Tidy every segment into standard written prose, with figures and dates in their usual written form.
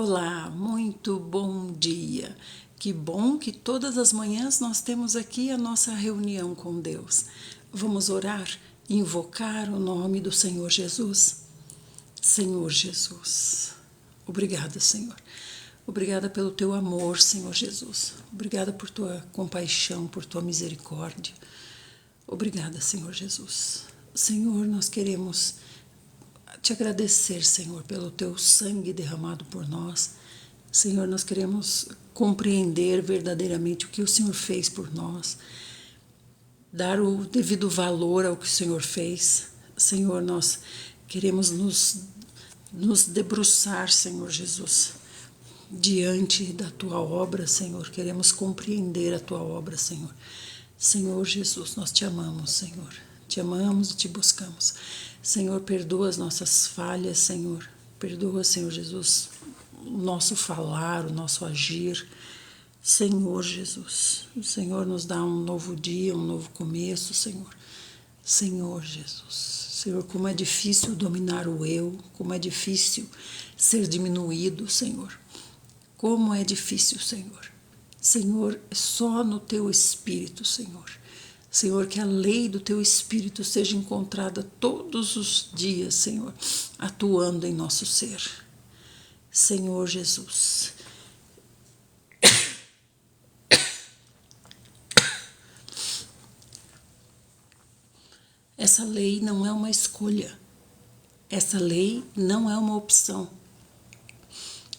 Olá, muito bom dia. Que bom que todas as manhãs nós temos aqui a nossa reunião com Deus. Vamos orar, invocar o nome do Senhor Jesus. Senhor Jesus, obrigada, Senhor. Obrigada pelo teu amor, Senhor Jesus. Obrigada por tua compaixão, por tua misericórdia. Obrigada, Senhor Jesus. Senhor, nós queremos te agradecer, Senhor, pelo teu sangue derramado por nós. Senhor, nós queremos compreender verdadeiramente o que o Senhor fez por nós, dar o devido valor ao que o Senhor fez. Senhor, nós queremos nos debruçar, Senhor Jesus, diante da tua obra, Senhor. Queremos compreender a tua obra, Senhor. Senhor Jesus, nós te amamos, Senhor. Te amamos e te buscamos. Senhor, perdoa as nossas falhas, Senhor. Perdoa, Senhor Jesus, o nosso falar, o nosso agir. Senhor Jesus, o Senhor nos dá um novo dia, um novo começo, Senhor. Senhor Jesus, Senhor, como é difícil dominar o eu, como é difícil ser diminuído, Senhor. Como é difícil, Senhor. Senhor, só no teu Espírito, Senhor. Senhor, que a lei do teu Espírito seja encontrada todos os dias, Senhor, atuando em nosso ser. Senhor Jesus. Essa lei não é uma escolha. Essa lei não é uma opção.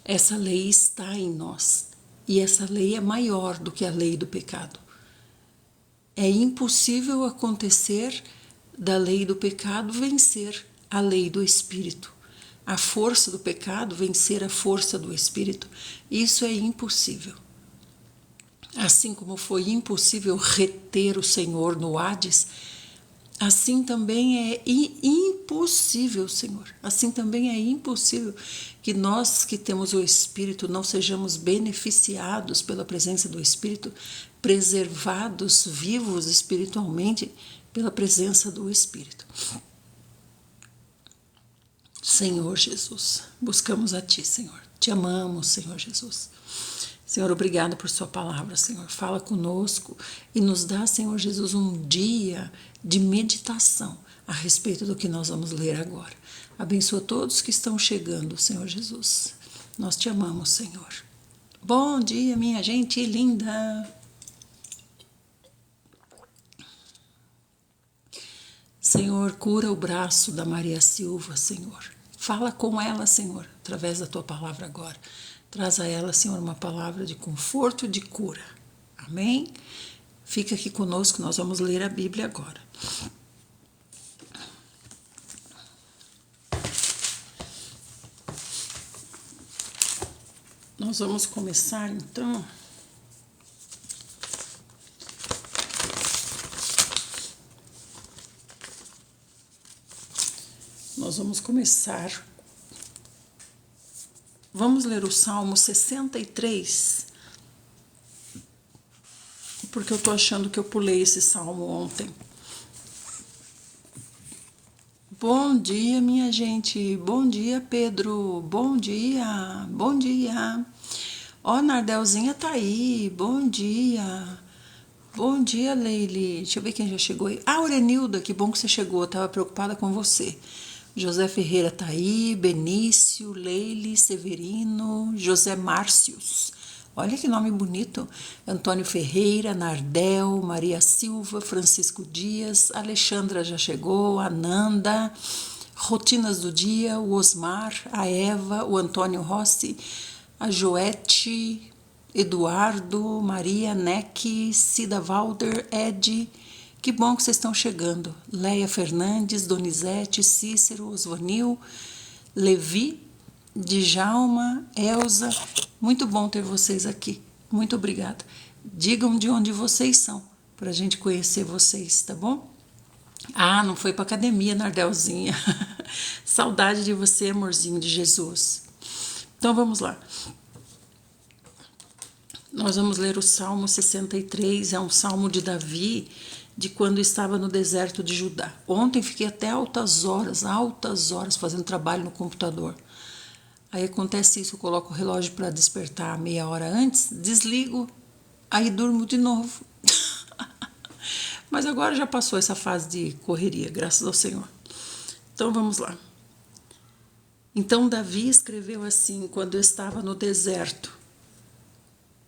Essa lei está em nós. E essa lei é maior do que a lei do pecado. É impossível acontecer da lei do pecado vencer a lei do Espírito. A força do pecado vencer a força do Espírito. Isso é impossível. Assim como foi impossível reter o Senhor no Hades, assim também é impossível, Senhor. Assim também é impossível que nós que temos o Espírito não sejamos beneficiados pela presença do Espírito, preservados, vivos espiritualmente pela presença do Espírito. Senhor Jesus, buscamos a Ti, Senhor. Te amamos, Senhor Jesus. Senhor, obrigado por sua palavra, Senhor. Fala conosco e nos dá, Senhor Jesus, um dia de meditação a respeito do que nós vamos ler agora. Abençoa todos que estão chegando, Senhor Jesus. Nós te amamos, Senhor. Bom dia, minha gente linda. Senhor, cura o braço da Maria Silva, Senhor. Fala com ela, Senhor, através da tua palavra agora. Traz a ela, Senhor, uma palavra de conforto e de cura. Amém? Fica aqui conosco, nós vamos ler a Bíblia agora. Nós vamos começar, então, Vamos ler o Salmo 63, porque eu estou achando que eu pulei esse Salmo ontem. Bom dia, minha gente. Bom dia, Pedro. Bom dia. Bom dia. Ó, Nardelzinha tá aí. Bom dia. Bom dia, Leile. Deixa eu ver quem já chegou aí. Ah, Aurenilda, que bom que você chegou. Eu tava preocupada com você. José Ferreira tá aí, Benício, Leile, Severino, José Márcios. Olha que nome bonito. Antônio Ferreira, Nardel, Maria Silva, Francisco Dias, Alexandra já chegou, Ananda, Rotinas do Dia, o Osmar, a Eva, o Antônio Rossi, a Joete, Eduardo, Maria, Neck, Cida Valder, Ed. Que bom que vocês estão chegando. Leia Fernandes, Donizete, Cícero, Osvanil, Levi, Djalma, Elza. Muito bom ter vocês aqui. Muito obrigada. Digam de onde vocês são, para a gente conhecer vocês, tá bom? Ah, não foi para academia, Nardelzinha. Saudade de você, amorzinho de Jesus. Então vamos lá. Nós vamos ler o Salmo 63, é um salmo de Davi, de quando estava no deserto de Judá. Ontem fiquei até altas horas fazendo trabalho no computador. Aí acontece isso, eu coloco o relógio para despertar meia hora antes, desligo, aí durmo de novo. Mas agora já passou essa fase de correria, graças ao Senhor. Então vamos lá. Então Davi escreveu assim quando estava no deserto: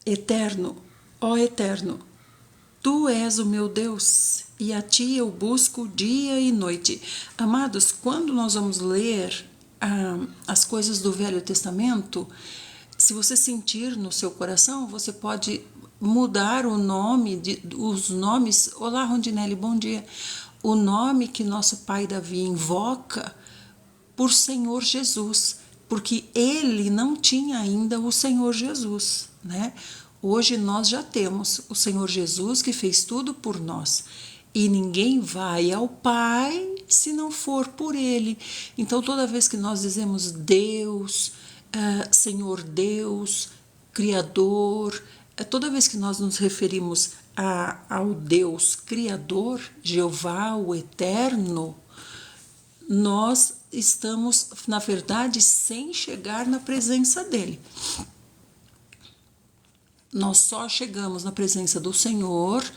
Eterno, ó Eterno, Tu és o meu Deus, e a Ti eu busco dia e noite. Amados, quando nós vamos ler as coisas do Velho Testamento, se você sentir no seu coração, você pode mudar o nome, os nomes. Olá, Rondinelli, bom dia. O nome que nosso pai Davi invoca por Senhor Jesus, porque ele não tinha ainda o Senhor Jesus, né? Hoje nós já temos o Senhor Jesus que fez tudo por nós. E ninguém vai ao Pai se não for por Ele. Então, toda vez que nós dizemos Deus, Senhor Deus, Criador, toda vez que nós nos referimos ao Deus Criador, Jeová, o Eterno, nós estamos, na verdade, sem chegar na presença dele. Nós só chegamos na presença do Senhor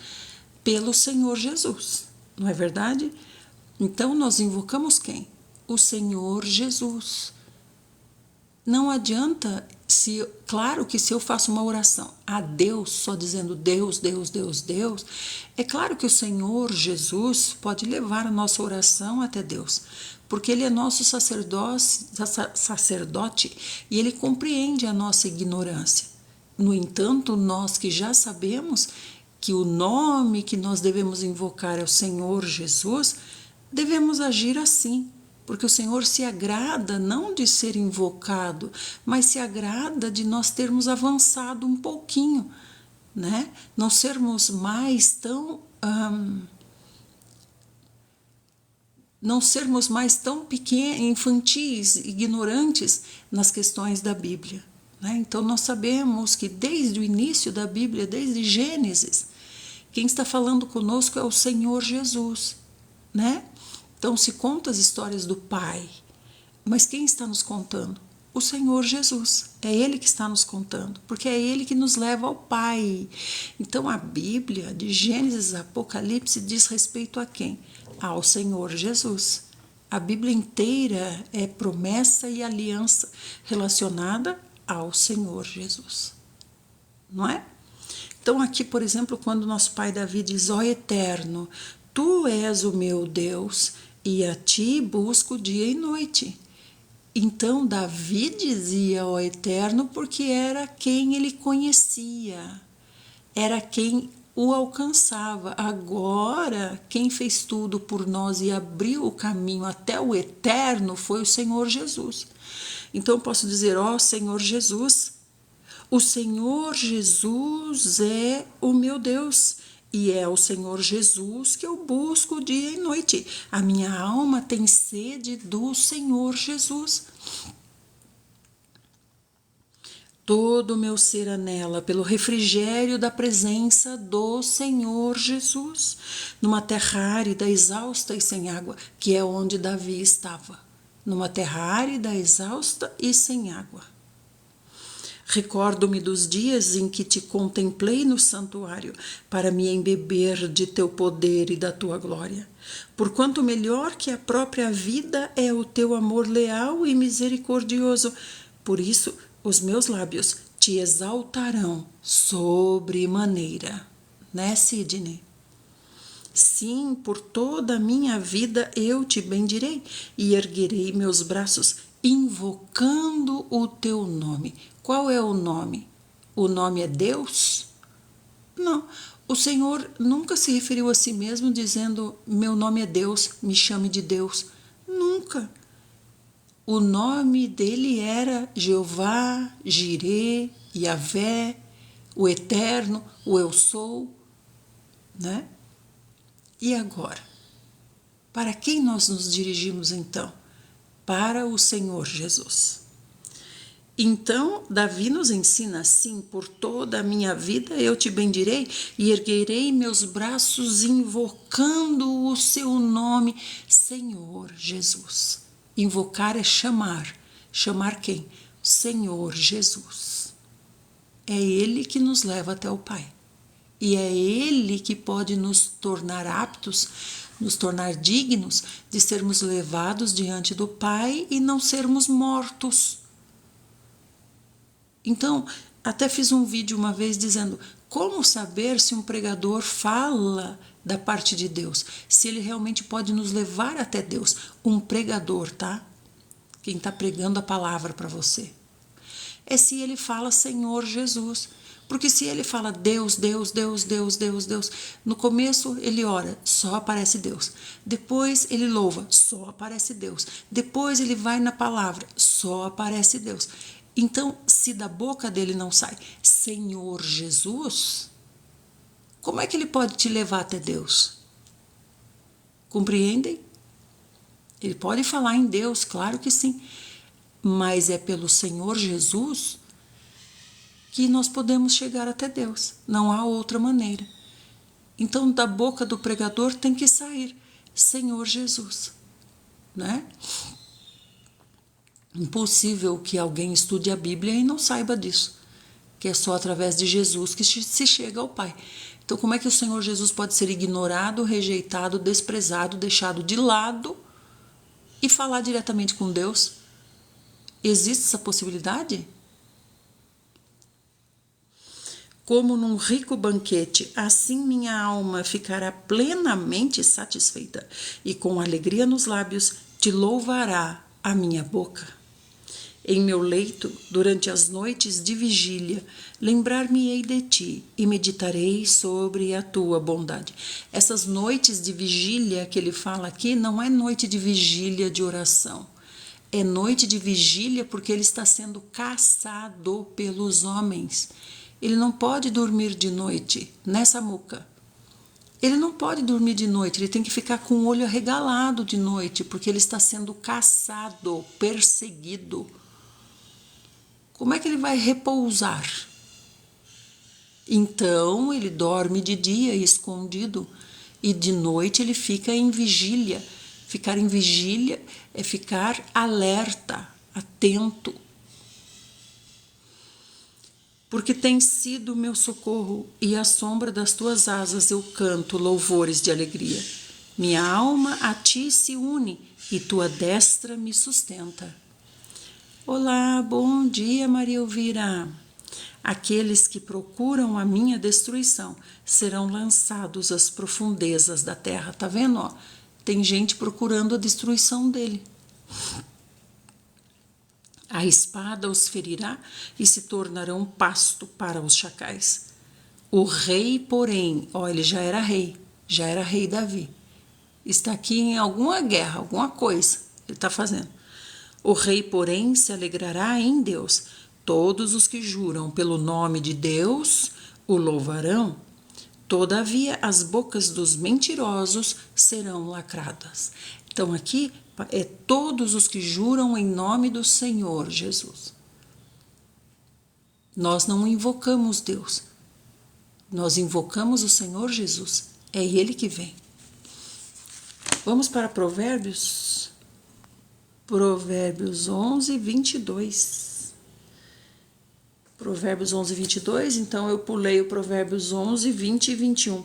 pelo Senhor Jesus, não é verdade? Então nós invocamos quem? O Senhor Jesus. Não adianta, claro que se eu faço uma oração a Deus, só dizendo Deus, Deus, Deus, Deus, é claro que o Senhor Jesus pode levar a nossa oração até Deus, porque Ele é nosso sacerdote e Ele compreende a nossa ignorância. No entanto, nós que já sabemos que o nome que nós devemos invocar é o Senhor Jesus, devemos agir assim, porque o Senhor se agrada não de ser invocado, mas se agrada de nós termos avançado um pouquinho, né? Não sermos mais tão pequenos, infantis, ignorantes nas questões da Bíblia. Então, nós sabemos que desde o início da Bíblia, desde Gênesis, quem está falando conosco é o Senhor Jesus, né? Então, se conta as histórias do Pai, mas quem está nos contando? O Senhor Jesus. É Ele que está nos contando, porque é Ele que nos leva ao Pai. Então, a Bíblia, de Gênesis a Apocalipse, diz respeito a quem? Ao Senhor Jesus. A Bíblia inteira é promessa e aliança relacionada ao Senhor Jesus, não é? Então aqui, por exemplo, quando nosso pai Davi diz: ó Eterno, Tu és o meu Deus e a Ti busco dia e noite. Então Davi dizia ó Eterno porque era quem ele conhecia, era quem o alcançava. Agora, quem fez tudo por nós e abriu o caminho até o eterno foi o Senhor Jesus. Então eu posso dizer: ó Senhor Jesus, o Senhor Jesus é o meu Deus e é o Senhor Jesus que eu busco dia e noite. A minha alma tem sede do Senhor Jesus. Todo o meu ser anela pelo refrigério da presença do Senhor Jesus, numa terra árida, exausta e sem água, que é onde Davi estava, numa terra árida, exausta e sem água. Recordo-me dos dias em que te contemplei no santuário, para me embeber de teu poder e da tua glória. Porquanto melhor que a própria vida é o teu amor leal e misericordioso, por isso os meus lábios te exaltarão sobremaneira. Né, Sidney? Sim, por toda a minha vida eu te bendirei e erguerei meus braços, invocando o teu nome. Qual é o nome? O nome é Deus? Não. O Senhor nunca se referiu a si mesmo dizendo: meu nome é Deus, me chame de Deus. Nunca. O nome dele era Jeová, Jirê, Yavé, o Eterno, o Eu Sou, né? E agora? Para quem nós nos dirigimos então? Para o Senhor Jesus. Então, Davi nos ensina assim: por toda a minha vida eu te bendirei e erguerei meus braços invocando o seu nome, Senhor Jesus. Invocar é chamar. Chamar quem? Senhor Jesus. É Ele que nos leva até o Pai. E é Ele que pode nos tornar aptos, nos tornar dignos de sermos levados diante do Pai e não sermos mortos. Então, até fiz um vídeo uma vez dizendo como saber se um pregador fala da parte de Deus, se ele realmente pode nos levar até Deus. Um pregador, tá? Quem está pregando a palavra para você. É se ele fala Senhor Jesus. Porque se ele fala Deus, Deus, Deus, Deus, Deus, Deus, no começo ele ora, só aparece Deus. Depois ele louva, só aparece Deus. Depois ele vai na palavra, só aparece Deus. Então, se da boca dele não sai Senhor Jesus, como é que ele pode te levar até Deus? Compreendem? Ele pode falar em Deus, claro que sim, mas é pelo Senhor Jesus que nós podemos chegar até Deus. Não há outra maneira. Então, da boca do pregador tem que sair Senhor Jesus, né? Impossível que alguém estude a Bíblia e não saiba disso, que é só através de Jesus que se chega ao Pai. Então, como é que o Senhor Jesus pode ser ignorado, rejeitado, desprezado, deixado de lado e falar diretamente com Deus? Existe essa possibilidade? Como num rico banquete, assim minha alma ficará plenamente satisfeita, e com alegria nos lábios te louvará a minha boca. Em meu leito, durante as noites de vigília, lembrar-me-ei de ti e meditarei sobre a tua bondade. Essas noites de vigília que ele fala aqui não é noite de vigília de oração. É noite de vigília porque ele está sendo caçado pelos homens. Ele não pode dormir de noite, né, Samuca? Ele não pode dormir de noite, ele tem que ficar com o olho arregalado de noite, porque ele está sendo caçado, perseguido. Como é que ele vai repousar? Então, ele dorme de dia escondido e de noite ele fica em vigília. Ficar em vigília é ficar alerta, atento. Porque tens sido o meu socorro, e à sombra das tuas asas eu canto louvores de alegria. Minha alma a ti se une, e tua destra me sustenta. Olá, bom dia, Maria Elvira. Aqueles que procuram a minha destruição serão lançados às profundezas da terra. Tá vendo? Ó? Tem gente procurando a destruição dele. A espada os ferirá e se tornarão pasto para os chacais. O rei, porém, ele já era rei Davi. Está aqui em alguma guerra, alguma coisa ele está fazendo. O rei, porém, se alegrará em Deus. Todos os que juram pelo nome de Deus o louvarão. Todavia, as bocas dos mentirosos serão lacradas. Então, aqui é todos os que juram em nome do Senhor Jesus. Nós não invocamos Deus. Nós invocamos o Senhor Jesus. É Ele que vem. Vamos para Provérbios. Provérbios 11, 22. Provérbios 11, 22. Então, eu pulei o Provérbios 11, 20 e 21.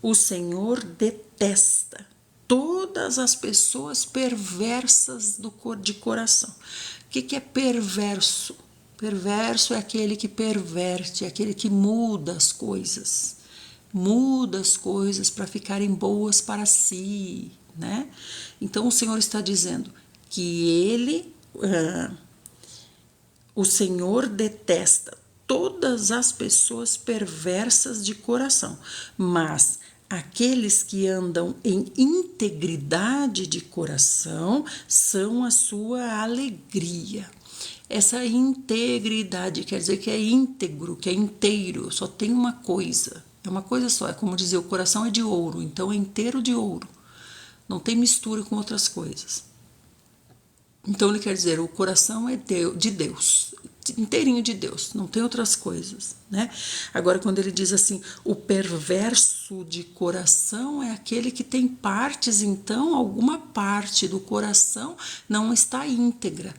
O Senhor detesta todas as pessoas perversas de coração. O que é perverso? Perverso é aquele que perverte, é aquele que muda as coisas. Muda as coisas para ficarem boas para si, né? Então, o Senhor está dizendo que o Senhor detesta todas as pessoas perversas de coração, mas aqueles que andam em integridade de coração são a sua alegria. Essa integridade quer dizer que é íntegro, que é inteiro, só tem uma coisa. É uma coisa só, é como dizer, o coração é de ouro, então é inteiro de ouro. Não tem mistura com outras coisas. Então ele quer dizer, o coração é de Deus, inteirinho de Deus, não tem outras coisas, né? Agora, quando ele diz assim, o perverso de coração é aquele que tem partes, então alguma parte do coração não está íntegra.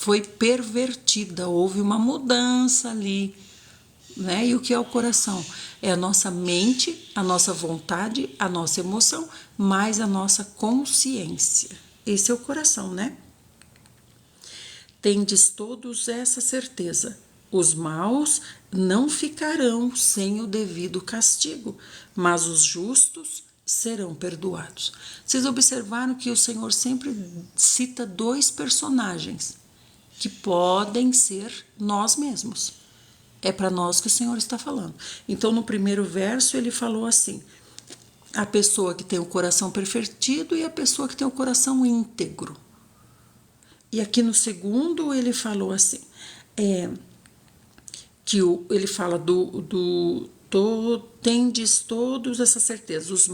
foi pervertida, houve uma mudança ali, né? E o que é o coração? É a nossa mente, a nossa vontade, a nossa emoção, mais a nossa consciência. Esse é o coração, né? Tendes todos essa certeza: os maus não ficarão sem o devido castigo, mas os justos serão perdoados. Vocês observaram que o Senhor sempre cita dois personagens que podem ser nós mesmos. É para nós que o Senhor está falando. Então, no primeiro verso, ele falou assim: a pessoa que tem o coração pervertido e a pessoa que tem o coração íntegro. E aqui no segundo, ele falou assim, ele fala tendes todos essa certeza, os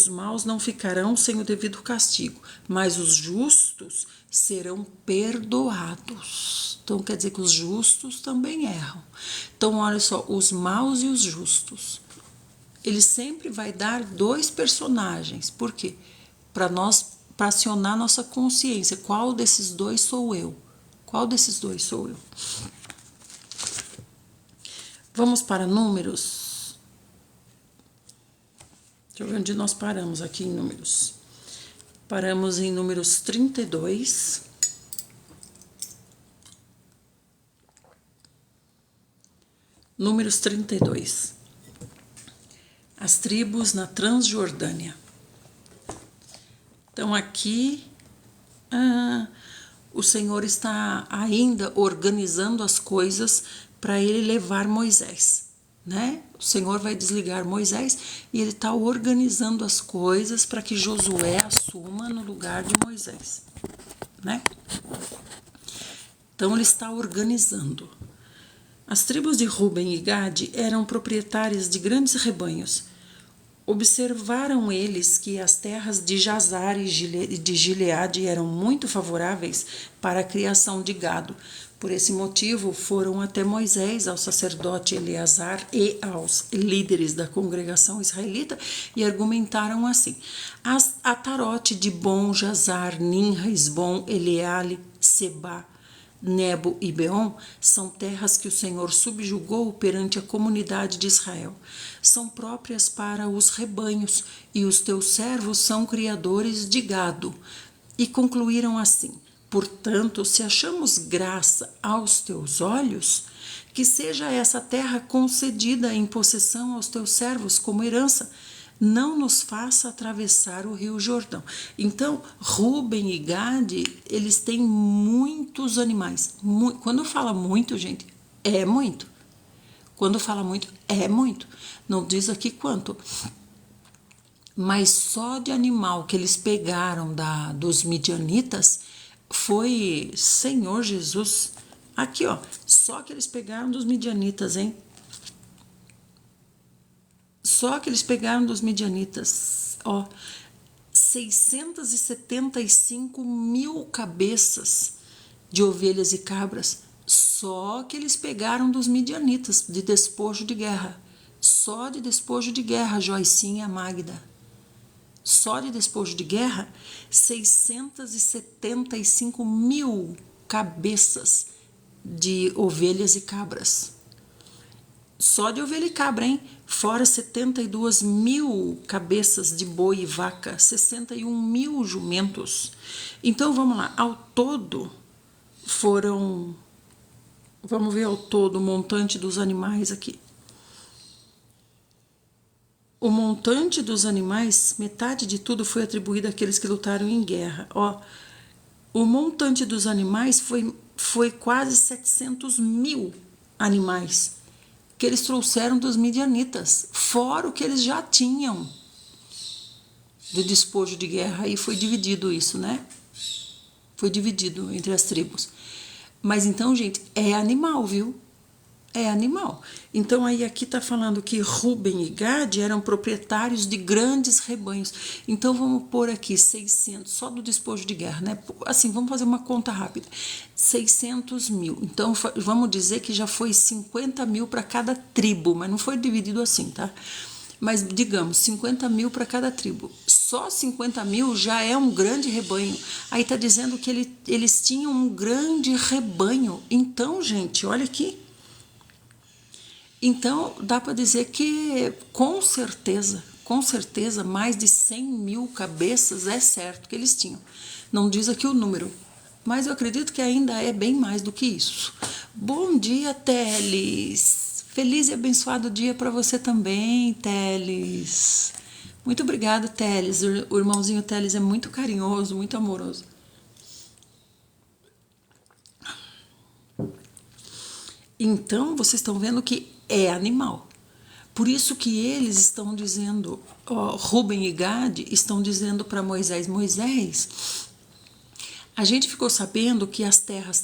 maus não ficarão sem o devido castigo, mas os justos serão perdoados. Então quer dizer que os justos também erram. Então olha só, os maus e os justos. Ele sempre vai dar dois personagens. Por quê? Para acionar nossa consciência. Qual desses dois sou eu? Qual desses dois sou eu? Vamos para Números. Deixa eu ver onde nós paramos aqui em Números. Paramos em Números 32. Números 32. As tribos na Transjordânia. Então aqui o Senhor está ainda organizando as coisas para ele levar Moisés, né? O Senhor vai desligar Moisés e ele está organizando as coisas para que Josué assuma no lugar de Moisés, né? Então ele está organizando. As tribos de Ruben e Gade eram proprietárias de grandes rebanhos. Observaram eles que as terras de Jazar e de Gileade eram muito favoráveis para a criação de gado. Por esse motivo, foram até Moisés, ao sacerdote Eleazar e aos líderes da congregação israelita e argumentaram assim: Atarote, Dibon, Jazar, Ninra, Esbom, Eleale, Sebá, Nebo e Beom são terras que o Senhor subjugou perante a comunidade de Israel. São próprias para os rebanhos, e os teus servos são criadores de gado. E concluíram assim: portanto, se achamos graça aos teus olhos, que seja essa terra concedida em possessão aos teus servos como herança. Não nos faça atravessar o rio Jordão. Então, Ruben e Gade, eles têm muitos animais. Quando fala muito, gente, é muito. Quando fala muito, é muito. Não diz aqui quanto. Mas só de animal que eles pegaram dos midianitas foi, Senhor Jesus. Aqui, ó, só que eles pegaram dos midianitas, hein? Só que eles pegaram dos midianitas, ó, 675 mil cabeças de ovelhas e cabras. Só que eles pegaram dos midianitas, de despojo de guerra. Só de despojo de guerra, Joicinha Magda. Só de despojo de guerra, 675 mil cabeças de ovelhas e cabras. Só de ovelha e cabra, hein? Fora 72 mil cabeças de boi e vaca, 61 mil jumentos. Então, vamos lá. Ao todo, foram... Vamos ver ao todo o montante dos animais aqui. O montante dos animais, metade de tudo foi atribuído àqueles que lutaram em guerra. Ó, o montante dos animais foi quase 700 mil animais que eles trouxeram dos midianitas, fora o que eles já tinham de despojo de guerra. Aí foi dividido isso, né? Foi dividido entre as tribos. Mas então, gente, é animal, viu? É animal. Então, aí aqui está falando que Ruben e Gade eram proprietários de grandes rebanhos. Então, vamos pôr aqui 600, só do despojo de guerra, né? Assim, vamos fazer uma conta rápida. 600 mil. Então, vamos dizer que já foi 50 mil para cada tribo, mas não foi dividido assim, tá? Mas digamos, 50 mil para cada tribo. Só 50 mil já é um grande rebanho. Aí está dizendo que eles tinham um grande rebanho. Então, gente, olha aqui. Então, dá para dizer que com certeza, mais de 100 mil cabeças é certo que eles tinham. Não diz aqui o número, mas eu acredito que ainda é bem mais do que isso. Bom dia, Teles. Feliz e abençoado dia para você também, Teles. Muito obrigado, Teles. O irmãozinho Teles é muito carinhoso, muito amoroso. Então, vocês estão vendo que é animal. Por isso que eles estão dizendo, Rubem e Gade estão dizendo para Moisés, a gente ficou sabendo que as terras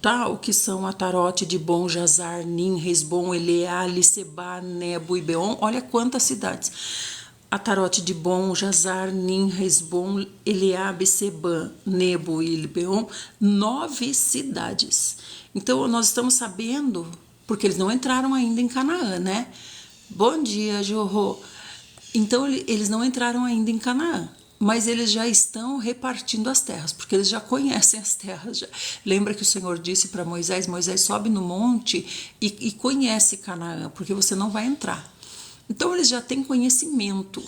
tal, que são Atarote, Dibon, Jazar, Nin, Resbom, Eleá, Licebá, Nebo e Beon, olha quantas cidades. Atarote, Dibon, Jazar, Nin, Resbom, Eleá, Becebã, Nebo e Beon, 9 cidades. Então, nós estamos sabendo, porque eles não entraram ainda em Canaã, né? Bom dia, Jorro. Então, eles não entraram ainda em Canaã, mas eles já estão repartindo as terras, porque eles já conhecem as terras. Já. Lembra que o Senhor disse para Moisés, sobe no monte e conhece Canaã, porque você não vai entrar. Então, eles já têm conhecimento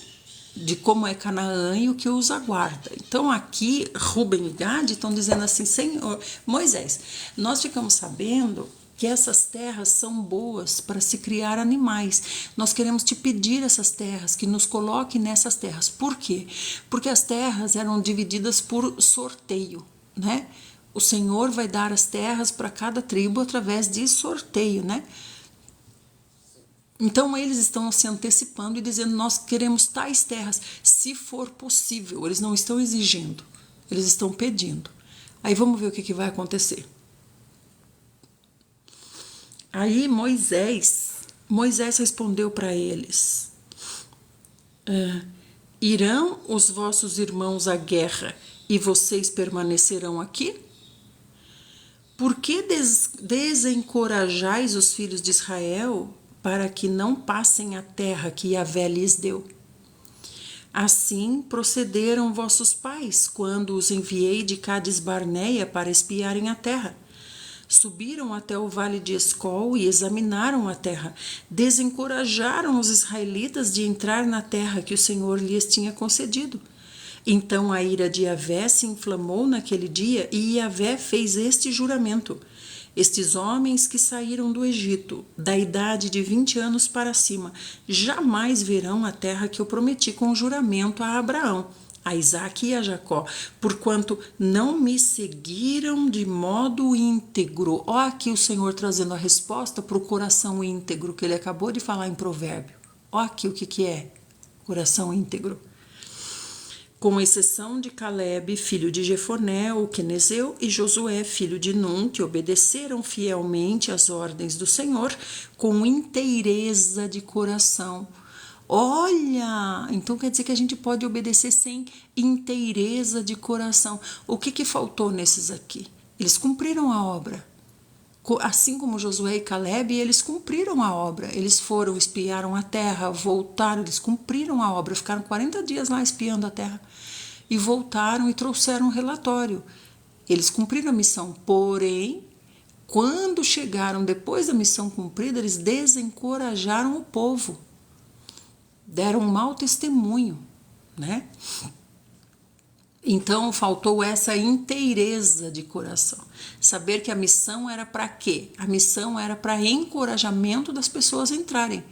de como é Canaã e o que os aguarda. Então, aqui, Rubem e Gade estão dizendo assim, Senhor, Moisés, nós ficamos sabendo que essas terras são boas para se criar animais. Nós queremos te pedir essas terras, que nos coloque nessas terras. Por quê? Porque as terras eram divididas por sorteio, né? O Senhor vai dar as terras para cada tribo através de sorteio, né? Então, eles estão se antecipando e dizendo, nós queremos tais terras, se for possível. Eles não estão exigindo, eles estão pedindo. Aí vamos ver o que vai acontecer. Aí Moisés respondeu para eles, irão os vossos irmãos à guerra e vocês permanecerão aqui? Por que desencorajais os filhos de Israel para que não passem a terra que Yahvé lhes deu? Assim procederam vossos pais, quando os enviei de Cades Barneia para espiarem a terra. Subiram até o vale de Escol e examinaram a terra. Desencorajaram os israelitas de entrar na terra que o Senhor lhes tinha concedido. Então a ira de Yahvé se inflamou naquele dia e Yahvé fez este juramento. Estes homens que saíram do Egito, da idade de 20 anos para cima, jamais verão a terra que eu prometi com juramento a Abraão, a Isaque e a Jacó, porquanto não me seguiram de modo íntegro. Ó, aqui o Senhor trazendo a resposta para o coração íntegro, que ele acabou de falar em Provérbio. Ó, aqui o que é coração íntegro. Com exceção de Caleb, filho de Jefoné, o quenezeu, e Josué, filho de Num, que obedeceram fielmente às ordens do Senhor, com inteireza de coração. Olha, então quer dizer que a gente pode obedecer sem inteireza de coração. O que faltou nesses aqui? Eles cumpriram a obra. Assim como Josué e Caleb, eles cumpriram a obra. Eles foram, espiaram a terra, voltaram, eles cumpriram a obra. Ficaram 40 dias lá espiando a terra. E voltaram e trouxeram um relatório. Eles cumpriram a missão, porém, quando chegaram depois da missão cumprida, eles desencorajaram o povo. Deram um mau testemunho, né? Então, faltou essa inteireza de coração. Saber que a missão era para quê? A missão era para encorajamento das pessoas entrarem,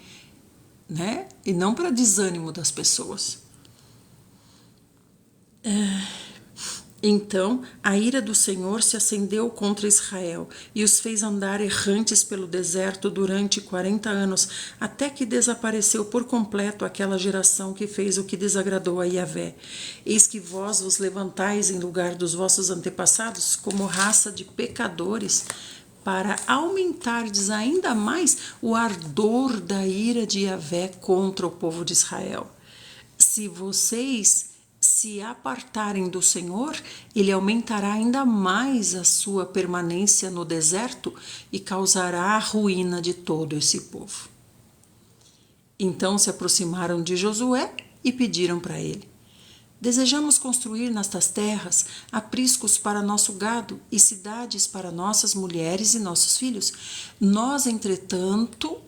né? E não para desânimo das pessoas. Então, a ira do Senhor se acendeu contra Israel e os fez andar errantes pelo deserto durante 40 anos, até que desapareceu por completo aquela geração que fez o que desagradou a Yahvé. Eis que vós vos levantais em lugar dos vossos antepassados como raça de pecadores, para aumentardes ainda mais o ardor da ira de Yahvé contra o povo de Israel. Se vocês se apartarem do Senhor, ele aumentará ainda mais a sua permanência no deserto e causará a ruína de todo esse povo. Então se aproximaram de Josué e pediram para ele: desejamos construir nestas terras apriscos para nosso gado e cidades para nossas mulheres e nossos filhos. Nós, entretanto,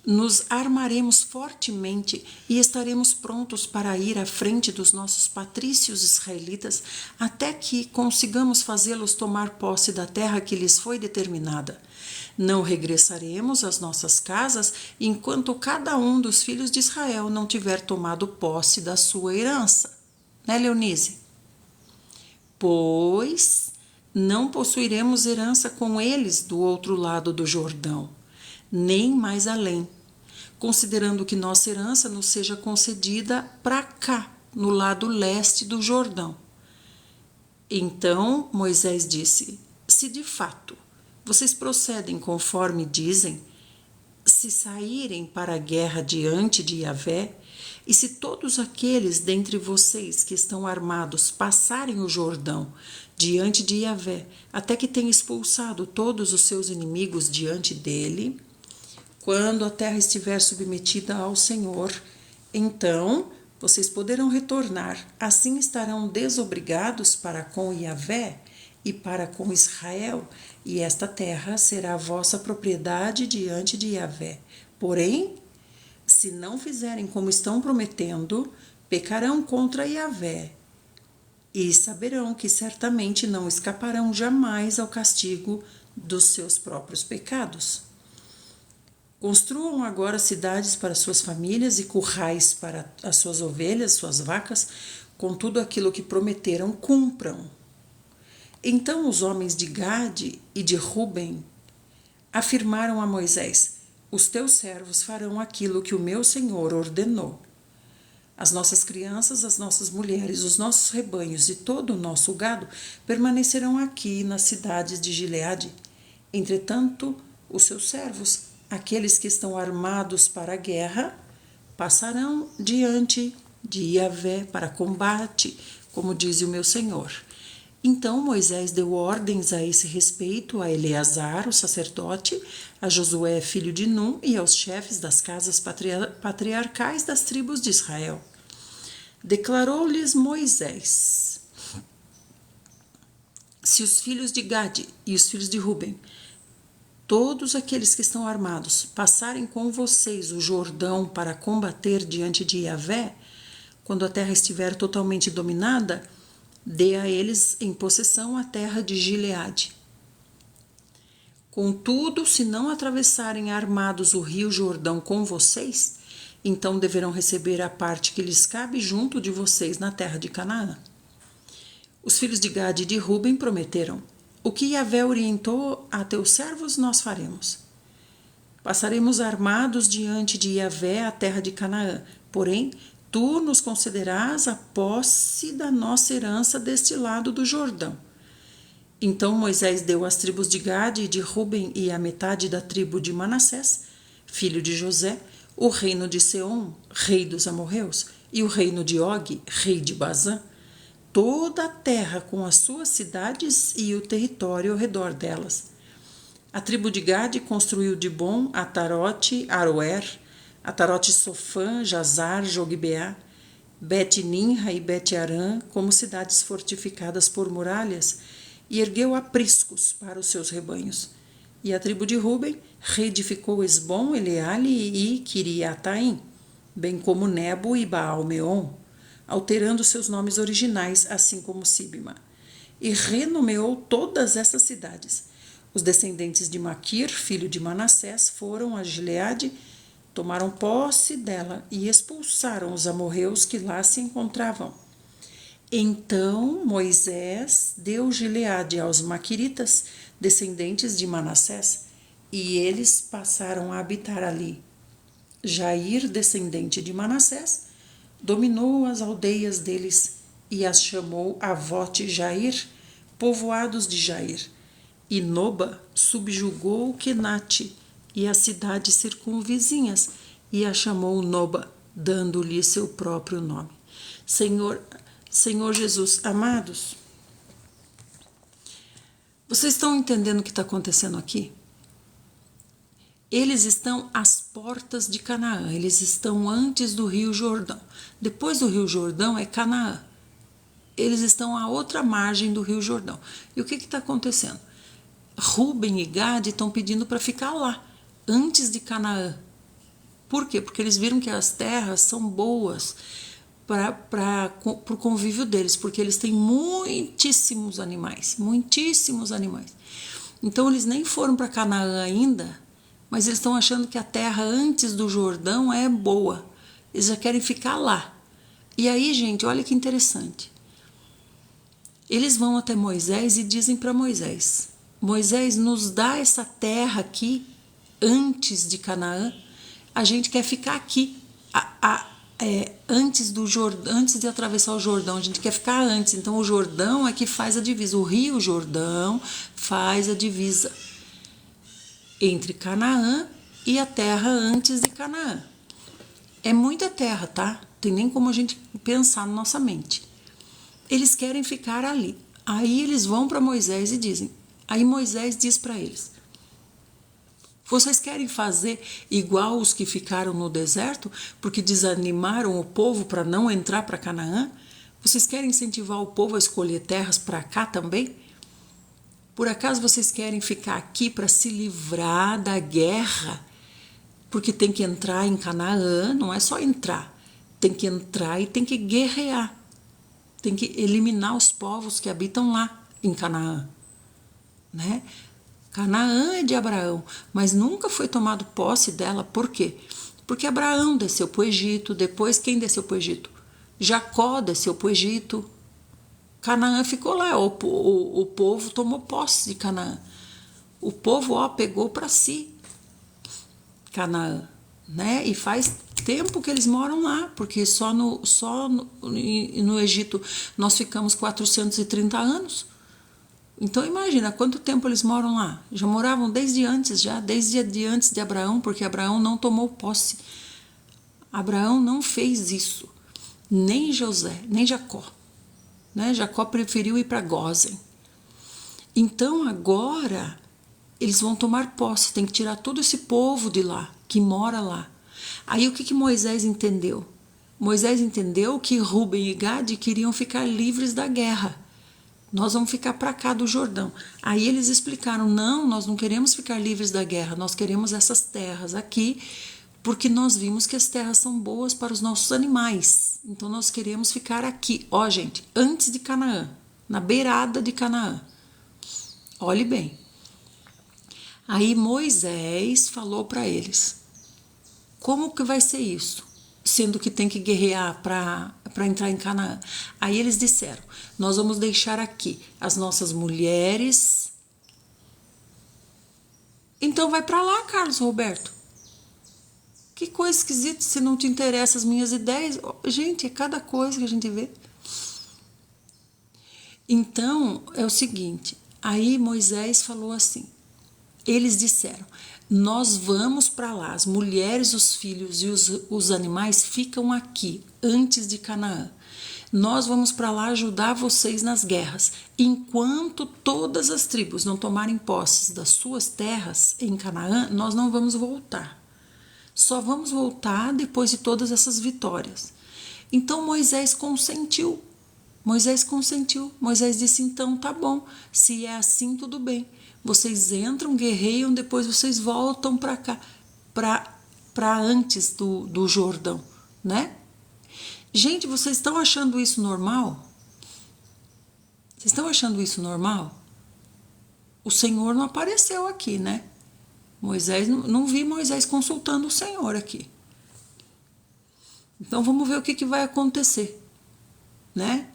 nos armaremos fortemente e estaremos prontos para ir à frente dos nossos patrícios israelitas até que consigamos fazê-los tomar posse da terra que lhes foi determinada. Não regressaremos às nossas casas enquanto cada um dos filhos de Israel não tiver tomado posse da sua herança. Né, Leonise? Pois não possuiremos herança com eles do outro lado do Jordão, nem mais além, considerando que nossa herança nos seja concedida para cá, no lado leste do Jordão. Então Moisés disse: se de fato vocês procedem conforme dizem, se saírem para a guerra diante de Yahvé, e se todos aqueles dentre vocês que estão armados passarem o Jordão diante de Yahvé, até que tenha expulsado todos os seus inimigos diante dele, quando a terra estiver submetida ao Senhor, então vocês poderão retornar. Assim estarão desobrigados para com Yahvé e para com Israel, e esta terra será a vossa propriedade diante de Yahvé. Porém, se não fizerem como estão prometendo, pecarão contra Yahvé, e saberão que certamente não escaparão jamais ao castigo dos seus próprios pecados. Construam agora cidades para suas famílias e currais para as suas ovelhas, suas vacas, com tudo aquilo que prometeram, cumpram. Então os homens de Gade e de Ruben afirmaram a Moisés: os teus servos farão aquilo que o meu Senhor ordenou. As nossas crianças, as nossas mulheres, os nossos rebanhos e todo o nosso gado permanecerão aqui nas cidades de Gileade. Entretanto, os seus servos, aqueles que estão armados para a guerra, passarão diante de Yahvé para combate, como diz o meu Senhor. Então Moisés deu ordens a esse respeito a Eleazar, o sacerdote, a Josué, filho de Num, e aos chefes das casas patriarcais das tribos de Israel. Declarou-lhes Moisés: se os filhos de Gade e os filhos de Ruben, todos aqueles que estão armados, passarem com vocês o Jordão para combater diante de Yahvé, quando a terra estiver totalmente dominada, dê a eles em possessão a terra de Gileade. Contudo, se não atravessarem armados o rio Jordão com vocês, então deverão receber a parte que lhes cabe junto de vocês na terra de Canaã. Os filhos de Gade e de Ruben prometeram: o que Yahvé orientou a teus servos nós faremos. Passaremos armados diante de Yahvé a terra de Canaã, porém tu nos concederás a posse da nossa herança deste lado do Jordão. Então Moisés deu às tribos de Gade e de Ruben e à metade da tribo de Manassés, filho de José, o reino de Seom, rei dos amorreus, e o reino de Og, rei de Bazã, toda a terra com as suas cidades e o território ao redor delas. A tribo de Gade construiu Dibon, Atarote, Aroer, Atarote Sofã, Jazar, Jogbeá, Bet-Ninra e Bet-Arã como cidades fortificadas por muralhas, e ergueu apriscos para os seus rebanhos. E a tribo de Ruben reedificou Esbom, Eleale e Quiriataim, bem como Nebo e Baal-Meon, alterando seus nomes originais, assim como Sibma, e renomeou todas essas cidades. Os descendentes de Maquir, filho de Manassés, foram a Gileade, tomaram posse dela e expulsaram os amorreus que lá se encontravam. Então Moisés deu Gileade aos maquiritas, descendentes de Manassés, e eles passaram a habitar ali. Jair, descendente de Manassés, dominou as aldeias deles e as chamou Avote Jair, povoados de Jair. E Noba subjugou Quenate e as cidades circunvizinhas, e a chamou Noba, dando-lhe seu próprio nome. Senhor Jesus, amados, vocês estão entendendo o que está acontecendo aqui? Eles estão às portas de Canaã, eles estão antes do Rio Jordão. Depois do Rio Jordão é Canaã. Eles estão à outra margem do Rio Jordão. E o que está acontecendo? Rúben e Gade estão pedindo para ficar lá, antes de Canaã. Por quê? Porque eles viram que as terras são boas para o convívio deles, porque eles têm muitíssimos animais, muitíssimos animais. Então eles nem foram para Canaã ainda, mas eles estão achando que a terra antes do Jordão é boa. Eles já querem ficar lá. E aí, gente, olha que interessante. Eles vão até Moisés e dizem para Moisés: Moisés, nos dá essa terra aqui antes de Canaã. A gente quer ficar aqui. Antes de atravessar o Jordão, a gente quer ficar antes. Então o Jordão é que faz a divisa. O Rio Jordão faz a divisa entre Canaã e a terra antes de Canaã. É muita terra, tá? Tem nem como a gente pensar na nossa mente. Eles querem ficar ali. Aí eles vão para Moisés e dizem. Aí Moisés diz para eles: vocês querem fazer igual os que ficaram no deserto, porque desanimaram o povo para não entrar para Canaã? Vocês querem incentivar o povo a escolher terras para cá também? Por acaso vocês querem ficar aqui para se livrar da guerra? Porque tem que entrar em Canaã, não é só entrar. Tem que entrar e tem que guerrear. Tem que eliminar os povos que habitam lá em Canaã, né? Canaã é de Abraão, mas nunca foi tomado posse dela. Por quê? Porque Abraão desceu para o Egito. Depois, quem desceu para o Egito? Jacó desceu para o Egito. Canaã ficou lá. O povo tomou posse de Canaã. O povo pegou para si Canaã, né? E faz tempo que eles moram lá, porque só no Egito nós ficamos 430 anos. Então imagina quanto tempo eles moram lá. Já moravam desde antes de Abraão, porque Abraão não tomou posse. Abraão não fez isso. Nem José, nem Jacó. Né? Jacó preferiu ir para Gósen. Então agora eles vão tomar posse. Tem que tirar todo esse povo de lá, que mora lá. Aí o que Moisés entendeu? Moisés entendeu que Rúben e Gade queriam ficar livres da guerra. Nós vamos ficar para cá do Jordão. Aí eles explicaram: não, nós não queremos ficar livres da guerra, nós queremos essas terras aqui, porque nós vimos que as terras são boas para os nossos animais. Então nós queremos ficar aqui. Ó, gente, antes de Canaã, na beirada de Canaã. Olhe bem. Aí Moisés falou para eles: como que vai ser isso? Sendo que tem que guerrear para entrar em Canaã. Aí eles disseram: nós vamos deixar aqui as nossas mulheres. Então vai para lá, Carlos Roberto. Que coisa esquisita, se não te interessam as minhas ideias. Gente, é cada coisa que a gente vê. Então, é o seguinte, aí Moisés falou assim, eles disseram: nós vamos para lá, as mulheres, os filhos e os animais ficam aqui, antes de Canaã. Nós vamos para lá ajudar vocês nas guerras. Enquanto todas as tribos não tomarem posse das suas terras em Canaã, nós não vamos voltar. Só vamos voltar depois de todas essas vitórias. Então Moisés consentiu. Moisés disse: então tá bom, se é assim, tudo bem. Vocês entram, guerreiam, depois vocês voltam para cá, para antes do Jordão, né? Gente, vocês estão achando isso normal? Vocês estão achando isso normal? O Senhor não apareceu aqui, né? Moisés, não vi Moisés consultando o Senhor aqui. Então vamos ver o que vai acontecer, né?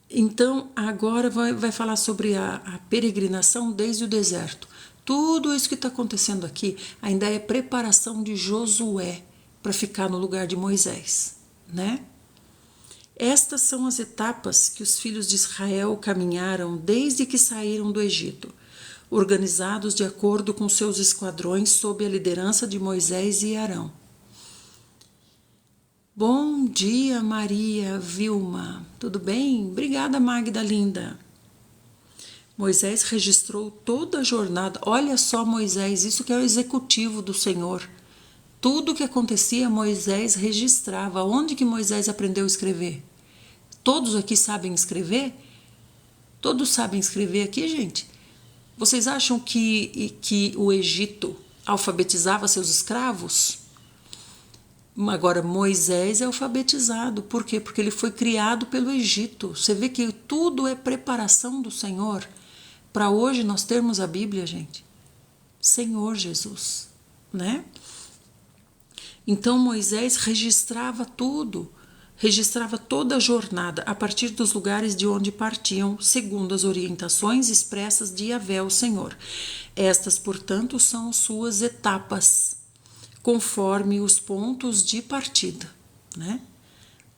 Então agora vai falar sobre a peregrinação desde o deserto. Tudo isso que está acontecendo aqui ainda é preparação de Josué para ficar no lugar de Moisés, né? Estas são as etapas que os filhos de Israel caminharam desde que saíram do Egito, organizados de acordo com seus esquadrões sob a liderança de Moisés e Arão. Bom dia, Maria Vilma. Tudo bem? Obrigada, Magda linda. Moisés registrou toda a jornada. Olha só, Moisés, isso que é o executivo do Senhor. Tudo que acontecia, Moisés registrava. Onde que Moisés aprendeu a escrever? Todos aqui sabem escrever? Todos sabem escrever aqui, gente? Vocês acham que o Egito alfabetizava seus escravos? Agora, Moisés é alfabetizado. Por quê? Porque ele foi criado pelo Egito. Você vê que tudo é preparação do Senhor. Para hoje nós termos a Bíblia, gente. Senhor Jesus, né? Então Moisés registrava tudo. Registrava toda a jornada a partir dos lugares de onde partiam, segundo as orientações expressas de Yahvé, o Senhor. Estas, portanto, são suas etapas, conforme os pontos de partida, né?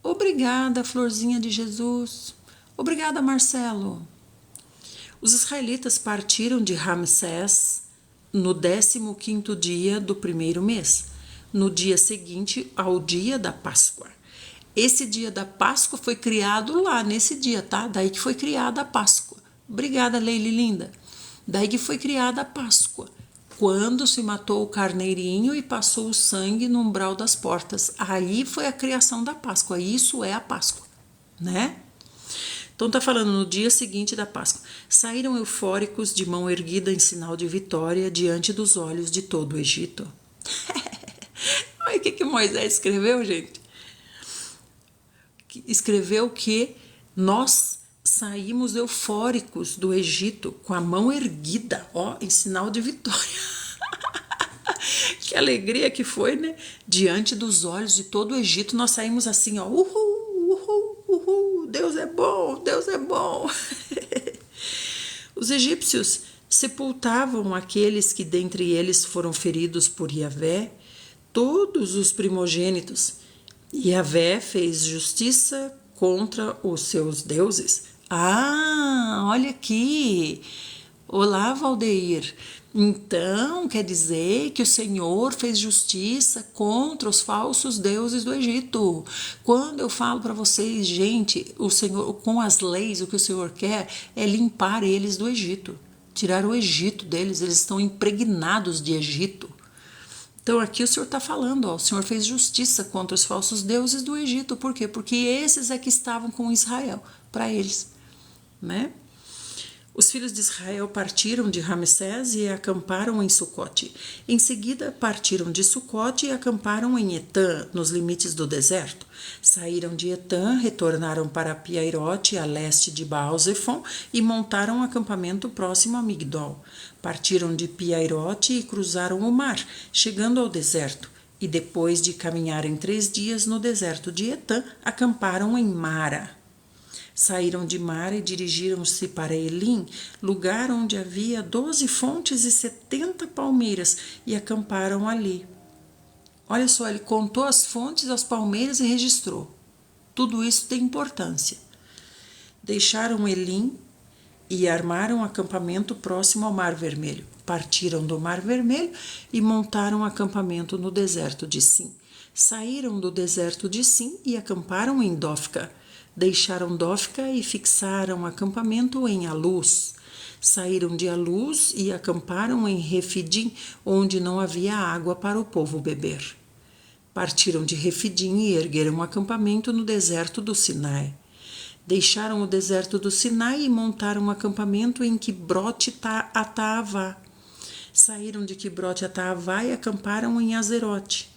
Obrigada, Florzinha de Jesus. Obrigada, Marcelo. Os israelitas partiram de Ramsés no 15º dia do primeiro mês, no dia seguinte ao dia da Páscoa. Esse dia da Páscoa foi criado lá nesse dia, tá? Daí que foi criada a Páscoa. Obrigada, Leile linda. Daí que foi criada a Páscoa. Quando se matou o carneirinho e passou o sangue no umbral das portas. Aí foi a criação da Páscoa. Isso é a Páscoa, né? Então tá falando no dia seguinte da Páscoa. Saíram eufóricos de mão erguida em sinal de vitória diante dos olhos de todo o Egito. Olha o que Moisés escreveu, gente. Escreveu que nós saímos eufóricos do Egito com a mão erguida, ó, em sinal de vitória. Que alegria que foi, né? Diante dos olhos de todo o Egito, nós saímos assim, ó, uhul, uhul, uhul, Deus é bom, Deus é bom. Os egípcios sepultavam aqueles que dentre eles foram feridos por Yahvé, todos os primogênitos. Yahvé fez justiça contra os seus deuses. Ah, olha aqui. Olá, Valdeir. Então, quer dizer que o Senhor fez justiça contra os falsos deuses do Egito. Quando eu falo para vocês, gente, o Senhor, com as leis, o que o Senhor quer é limpar eles do Egito. Tirar o Egito deles, eles estão impregnados de Egito. Então aqui o Senhor está falando, ó, o Senhor fez justiça contra os falsos deuses do Egito. Por quê? Porque esses é que estavam com Israel, para eles, né? Os filhos de Israel partiram de Ramsés e acamparam em Sucote. Em seguida, partiram de Sucote e acamparam em Etã, nos limites do deserto. Saíram de Etã, retornaram para Piairote, a leste de Baal-Zefon, e montaram um acampamento próximo a Migdol. Partiram de Piairote e cruzaram o mar, chegando ao deserto. E depois de caminharem 3 dias no deserto de Etã, acamparam em Mara. Saíram de Mara e dirigiram-se para Elim, lugar onde havia 12 fontes e 70 palmeiras, e acamparam ali. Olha só, ele contou as fontes, as palmeiras e registrou. Tudo isso tem importância. Deixaram Elim e armaram um acampamento próximo ao Mar Vermelho. Partiram do Mar Vermelho e montaram um acampamento no deserto de Sim. Saíram do deserto de Sim e acamparam em Dofca. Deixaram Dofca e fixaram acampamento em Alus. Saíram de Alus e acamparam em Refidim, onde não havia água para o povo beber. Partiram de Refidim e ergueram um acampamento no deserto do Sinai. Deixaram o deserto do Sinai e montaram um acampamento em Quibrote-Ataavá. Saíram de Quibrote-Ataavá e acamparam em Azerote.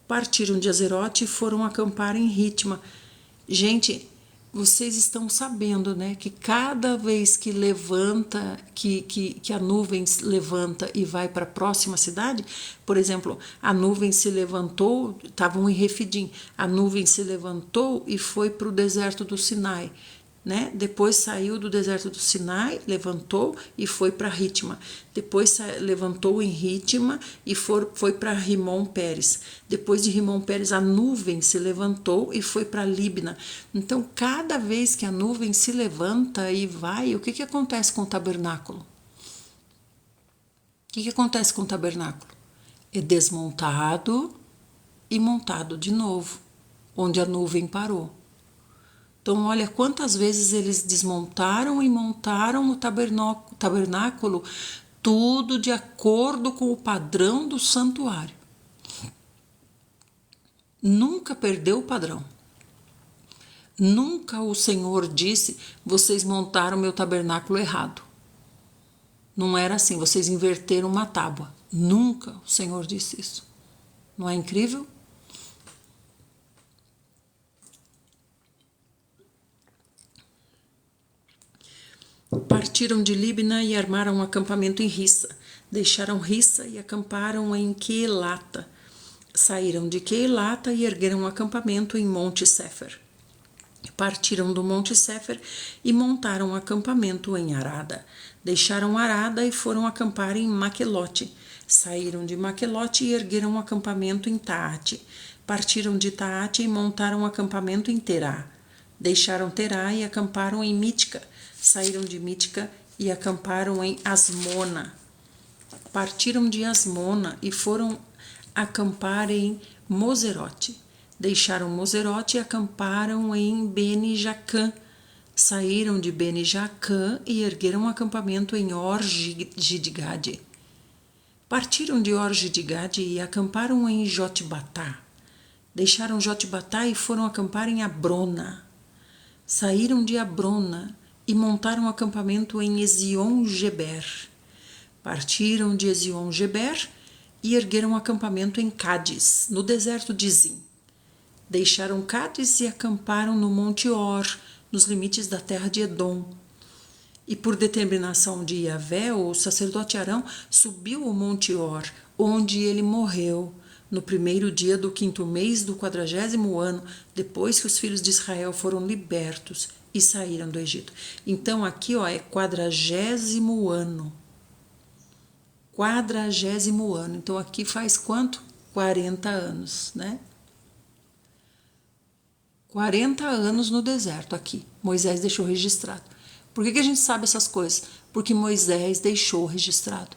Partiram de Azerote e foram acampar em Ritma. Gente, vocês estão sabendo, né, que cada vez que levanta, que a nuvem se levanta e vai para a próxima cidade, por exemplo, a nuvem se levantou, estavam em Refidim, a nuvem se levantou e foi para o deserto do Sinai, né? Depois saiu do deserto do Sinai, levantou e foi para Ritma. Depois levantou em Ritma e foi para Rimon Pérez. Depois de Rimon Pérez, a nuvem se levantou e foi para Líbna. Então, cada vez que a nuvem se levanta e vai, o que acontece com o tabernáculo? O que acontece com o tabernáculo? É desmontado e montado de novo, onde a nuvem parou. Então, olha quantas vezes eles desmontaram e montaram o tabernáculo, tudo de acordo com o padrão do santuário. Nunca perdeu o padrão. Nunca o Senhor disse, vocês montaram meu tabernáculo errado. Não era assim, vocês inverteram uma tábua. Nunca o Senhor disse isso. Não é incrível? Partiram de Líbina e armaram um acampamento em Rissa. Deixaram Rissa e acamparam em Quelata. Saíram de Quelata e ergueram um acampamento em Monte Sefer. Partiram do Monte Sefer e montaram um acampamento em Arada. Deixaram Arada e foram acampar em Maquelote. Saíram de Maquelote e ergueram um acampamento em Taate. Partiram de Taate e montaram um acampamento em Terá. Deixaram Terá e acamparam em Mítica. Saíram de Mítica e acamparam em Asmona. Partiram de Asmona e foram acampar em Moserote. Deixaram Moserote e acamparam em Bene-Jacã. Saíram de Bene-Jacã e ergueram um acampamento em Or-Gidgade. Partiram de Or-Gidgade e acamparam em Jotbatá. Deixaram Jotbatá e foram acampar em Abrona. Saíram de Abrona e montaram um acampamento em Ezion-Geber. Partiram de Ezion-Geber e ergueram um acampamento em Cádiz, no deserto de Zim. Deixaram Cádiz e acamparam no Monte Or, nos limites da terra de Edom. E por determinação de Yahvé, o sacerdote Arão subiu o Monte Or, onde ele morreu, no primeiro dia do 5º mês do 40º ano, depois que os filhos de Israel foram libertos e saíram do Egito. Então aqui é 40º ano. 40º ano. Então aqui faz quanto? 40 anos, né? 40 anos no deserto aqui. Moisés deixou registrado. Por que a gente sabe essas coisas? Porque Moisés deixou registrado.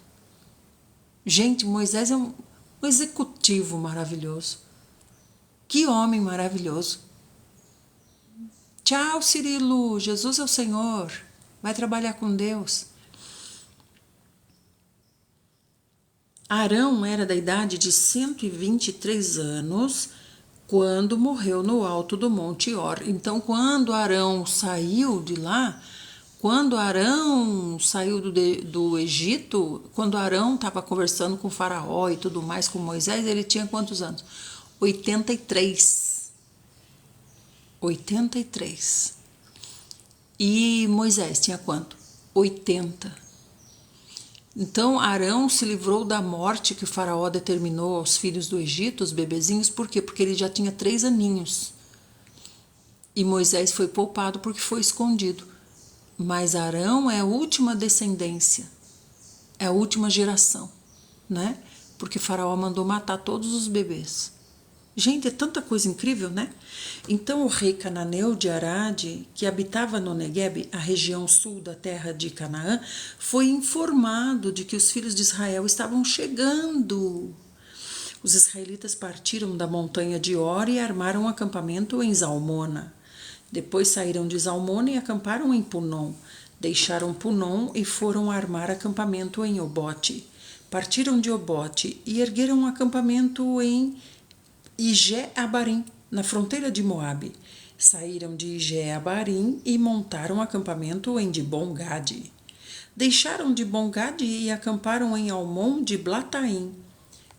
Gente, Moisés é um executivo maravilhoso. Que homem maravilhoso. Tchau, Cirilo. Jesus é o Senhor. Vai trabalhar com Deus. Arão era da idade de 123 anos quando morreu no alto do Monte Or. Então, quando Arão saiu de lá, quando Arão saiu do Egito, quando Arão estava conversando com o faraó e tudo mais, com Moisés, ele tinha quantos anos? 83. 83. E Moisés tinha quanto? 80. Então, Arão se livrou da morte que o faraó determinou aos filhos do Egito, os bebezinhos, por quê? Porque ele já tinha 3 aninhos. E Moisés foi poupado porque foi escondido. Mas Arão é a última descendência, é a última geração, né? Porque faraó mandou matar todos os bebês. Gente, é tanta coisa incrível, né? Então o rei cananeu de Arade, que habitava no Negueb, a região sul da terra de Canaã, foi informado de que os filhos de Israel estavam chegando. Os israelitas partiram da montanha de Or e armaram um acampamento em Zalmona. Depois saíram de Zalmona e acamparam em Punom. Deixaram Punom e foram armar acampamento em Obote. Partiram de Obote e ergueram um acampamento em Ije-Abarim, na fronteira de Moabe. Saíram de Ije-Abarim e montaram acampamento em Dibon-Gade. Deixaram Dibon-Gade e acamparam em Almon de Blataim.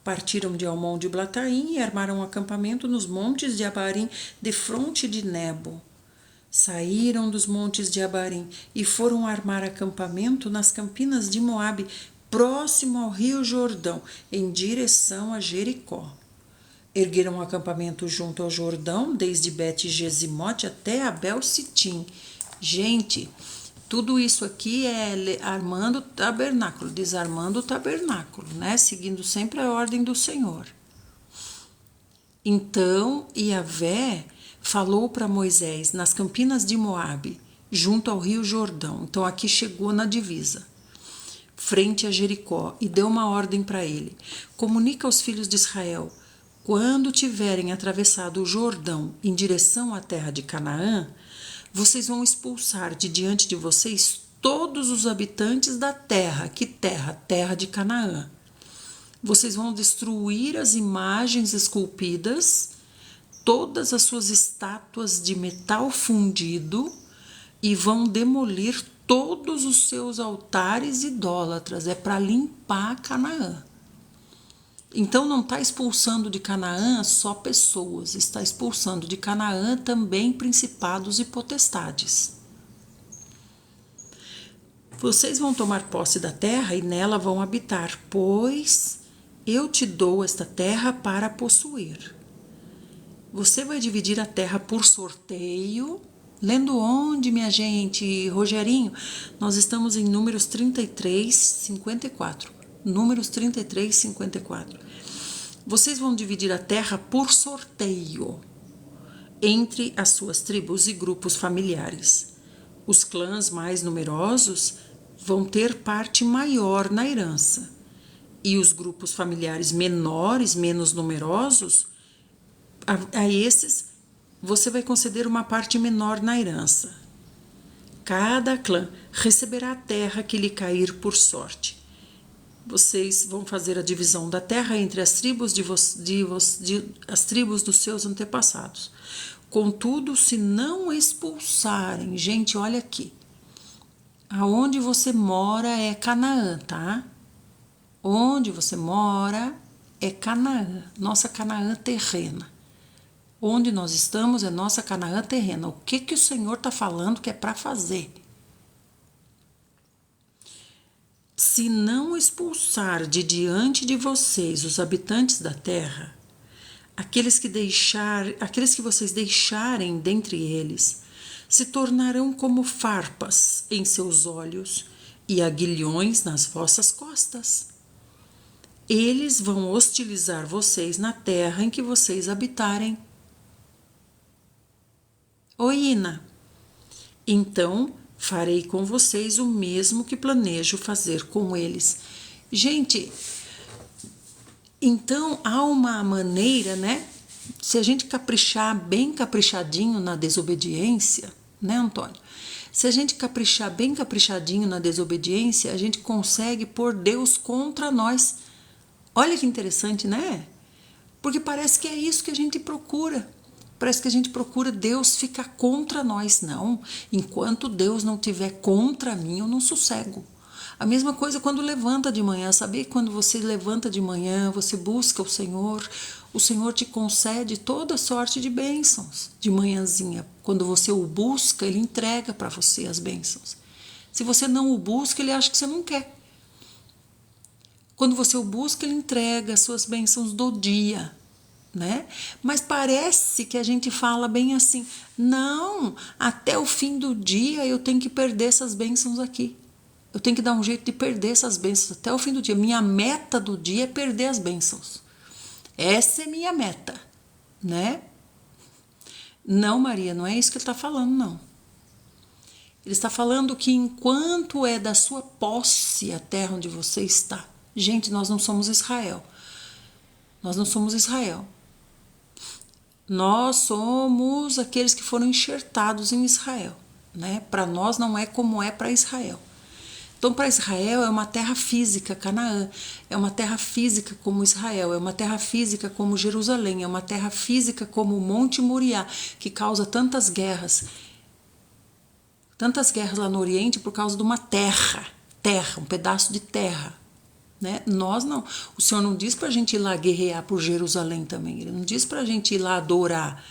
Partiram de Almon de Blataim e armaram acampamento nos montes de Abarim, defronte de Nebo. Saíram dos montes de Abarim e foram armar acampamento nas campinas de Moabe, próximo ao rio Jordão, em direção a Jericó. Ergueram um acampamento junto ao Jordão, desde Bet-Gesimote até Abel-Sitim. Gente, tudo isso aqui é armando o tabernáculo, desarmando o tabernáculo, né? Seguindo sempre a ordem do Senhor. Então, Yahvé falou para Moisés nas campinas de Moabe, junto ao rio Jordão. Então, aqui chegou na divisa, frente a Jericó, e deu uma ordem para ele. Comunica aos filhos de Israel: quando tiverem atravessado o Jordão em direção à terra de Canaã, Vocês vão expulsar de diante de vocês todos os habitantes da terra. Que terra? Terra de Canaã. Vocês vão destruir as imagens esculpidas, todas as suas estátuas de metal fundido e vão demolir todos os seus altares idólatras. É para limpar Canaã. Então não está expulsando de Canaã só pessoas, está expulsando de Canaã também principados e potestades. Vocês vão tomar posse da terra e nela vão habitar, pois eu te dou esta terra para possuir. Você vai dividir a terra por sorteio. Lendo onde, minha gente? Rogerinho, nós estamos em Números 33, 54. Números 33, 54. Vocês vão dividir a terra por sorteio entre as suas tribos e grupos familiares. Os clãs mais numerosos vão ter parte maior na herança. E os grupos familiares menores, menos numerosos, a esses você vai conceder uma parte menor na herança. Cada clã receberá a terra que lhe cair por sorte. Vocês vão fazer a divisão da terra entre as tribos as tribos dos seus antepassados. Contudo, se não expulsarem, gente, olha aqui. Aonde você mora é Canaã, tá? Onde você mora é Canaã, nossa Canaã terrena. Onde nós estamos é nossa Canaã terrena. O que o Senhor está falando que é para fazer? Se não expulsar de diante de vocês os habitantes da terra, aqueles que vocês deixarem dentre eles, se tornarão como farpas em seus olhos e aguilhões nas vossas costas. Eles vão hostilizar vocês na terra em que vocês habitarem. Ina, então farei com vocês o mesmo que planejo fazer com eles. Gente, então há uma maneira, né? Se a gente caprichar bem caprichadinho na desobediência, né, Antônio? Se a gente caprichar bem caprichadinho na desobediência, a gente consegue pôr Deus contra nós. Olha que interessante, né? Porque parece que é isso que a gente procura. Parece que a gente procura Deus ficar contra nós. Não, enquanto Deus não estiver contra mim, eu não sossego. A mesma coisa quando levanta de manhã. Sabia que quando você levanta de manhã, você busca o Senhor te concede toda sorte de bênçãos de manhãzinha. Quando você o busca, Ele entrega para você as bênçãos. Se você não o busca, Ele acha que você não quer. Quando você o busca, Ele entrega as suas bênçãos do dia, né? Mas parece que a gente fala bem assim, não, até o fim do dia eu tenho que perder essas bênçãos aqui. Eu tenho que dar um jeito de perder essas bênçãos até o fim do dia. Minha meta do dia é perder as bênçãos. Essa é minha meta, né? Não, Maria, não é isso que ele está falando, não. Ele está falando que enquanto é da sua posse a terra onde você está. Gente, nós não somos Israel. Nós não somos Israel. Nós somos aqueles que foram enxertados em Israel, né? Para nós não é como é para Israel. Então, para Israel é uma terra física, Canaã, é uma terra física como Israel, é uma terra física como Jerusalém, é uma terra física como o Monte Moriá, que causa tantas guerras lá no Oriente por causa de uma terra, um pedaço de terra, né? Nós não, o Senhor não diz para a gente ir lá guerrear por Jerusalém também, Ele não diz para a gente ir lá adorar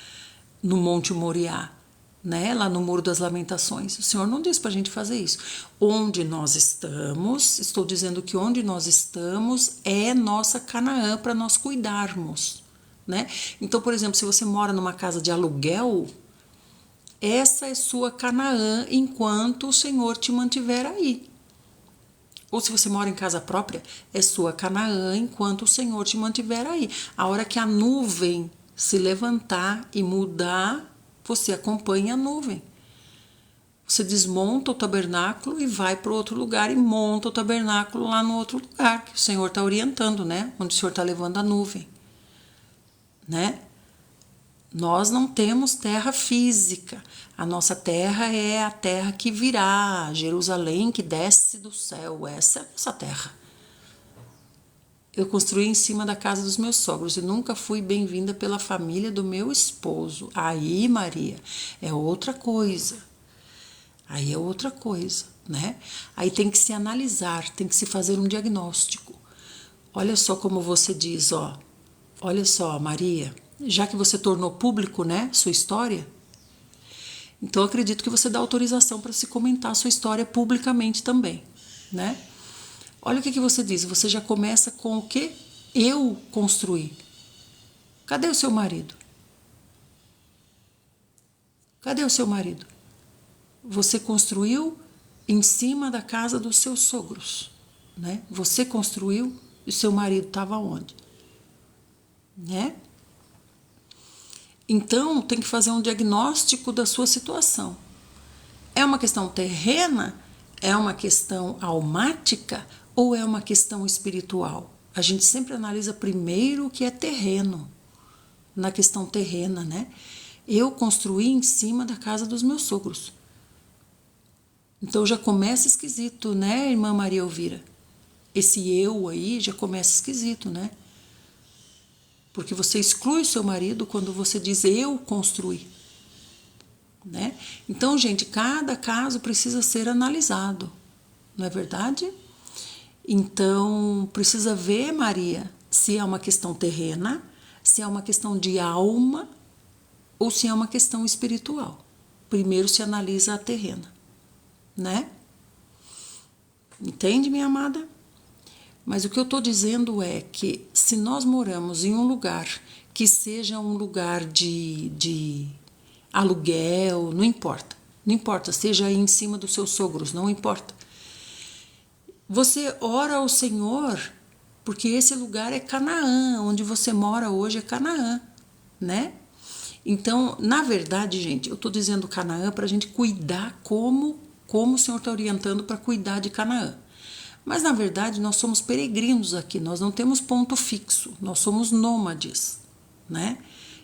no Monte Moriá, né, lá no Muro das Lamentações. O Senhor não diz para a gente fazer isso. Onde nós estamos, estou dizendo que onde nós estamos é nossa Canaã para nós cuidarmos, né? Então, por exemplo, se você mora numa casa de aluguel, essa é sua Canaã enquanto o Senhor te mantiver aí. Ou se você mora em casa própria, é sua Canaã enquanto o Senhor te mantiver aí. A hora que a nuvem se levantar e mudar, você acompanha a nuvem. Você desmonta o tabernáculo e vai para outro lugar e monta o tabernáculo lá no outro lugar, que o Senhor está orientando, né? Onde o Senhor está levando a nuvem, né? Nós não temos terra física. A nossa terra é a terra que virá, Jerusalém que desce do céu. Essa é a nossa terra. Eu construí em cima da casa dos meus sogros e nunca fui bem-vinda pela família do meu esposo. Aí, Maria, é outra coisa. Aí é outra coisa, né? Aí tem que se analisar, tem que se fazer um diagnóstico. Olha só como você diz, ó. Olha só, Maria, já que você tornou público, né, sua história, então acredito que você dá autorização para se comentar a sua história publicamente também, né? Olha o que você diz, você já começa com o que? Eu construí. Cadê o seu marido? Cadê o seu marido? Você construiu em cima da casa dos seus sogros, né? Você construiu e o seu marido estava onde? Né? Então, tem que fazer um diagnóstico da sua situação. É uma questão terrena? É uma questão almática? Ou é uma questão espiritual? A gente sempre analisa primeiro o que é terreno, na questão terrena, né? Eu construí em cima da casa dos meus sogros. Então já começa esquisito, né, irmã Maria Elvira? Esse eu aí já começa esquisito, né? Porque você exclui o seu marido quando você diz eu construí, né? Então, gente, cada caso precisa ser analisado, não é verdade? Então, precisa ver, Maria, se é uma questão terrena, se é uma questão de alma ou se é uma questão espiritual. Primeiro se analisa a terrena, né? Entende, minha amada? Mas o que eu estou dizendo é que se nós moramos em um lugar que seja um lugar de aluguel, não importa. Não importa, seja aí em cima dos seus sogros, não importa. Você ora ao Senhor, porque esse lugar é Canaã, onde você mora hoje é Canaã, né? Então, na verdade, gente, eu estou dizendo Canaã para a gente cuidar como o Senhor está orientando para cuidar de Canaã. Mas, na verdade, nós somos peregrinos aqui, nós não temos ponto fixo, nós somos nômades, né?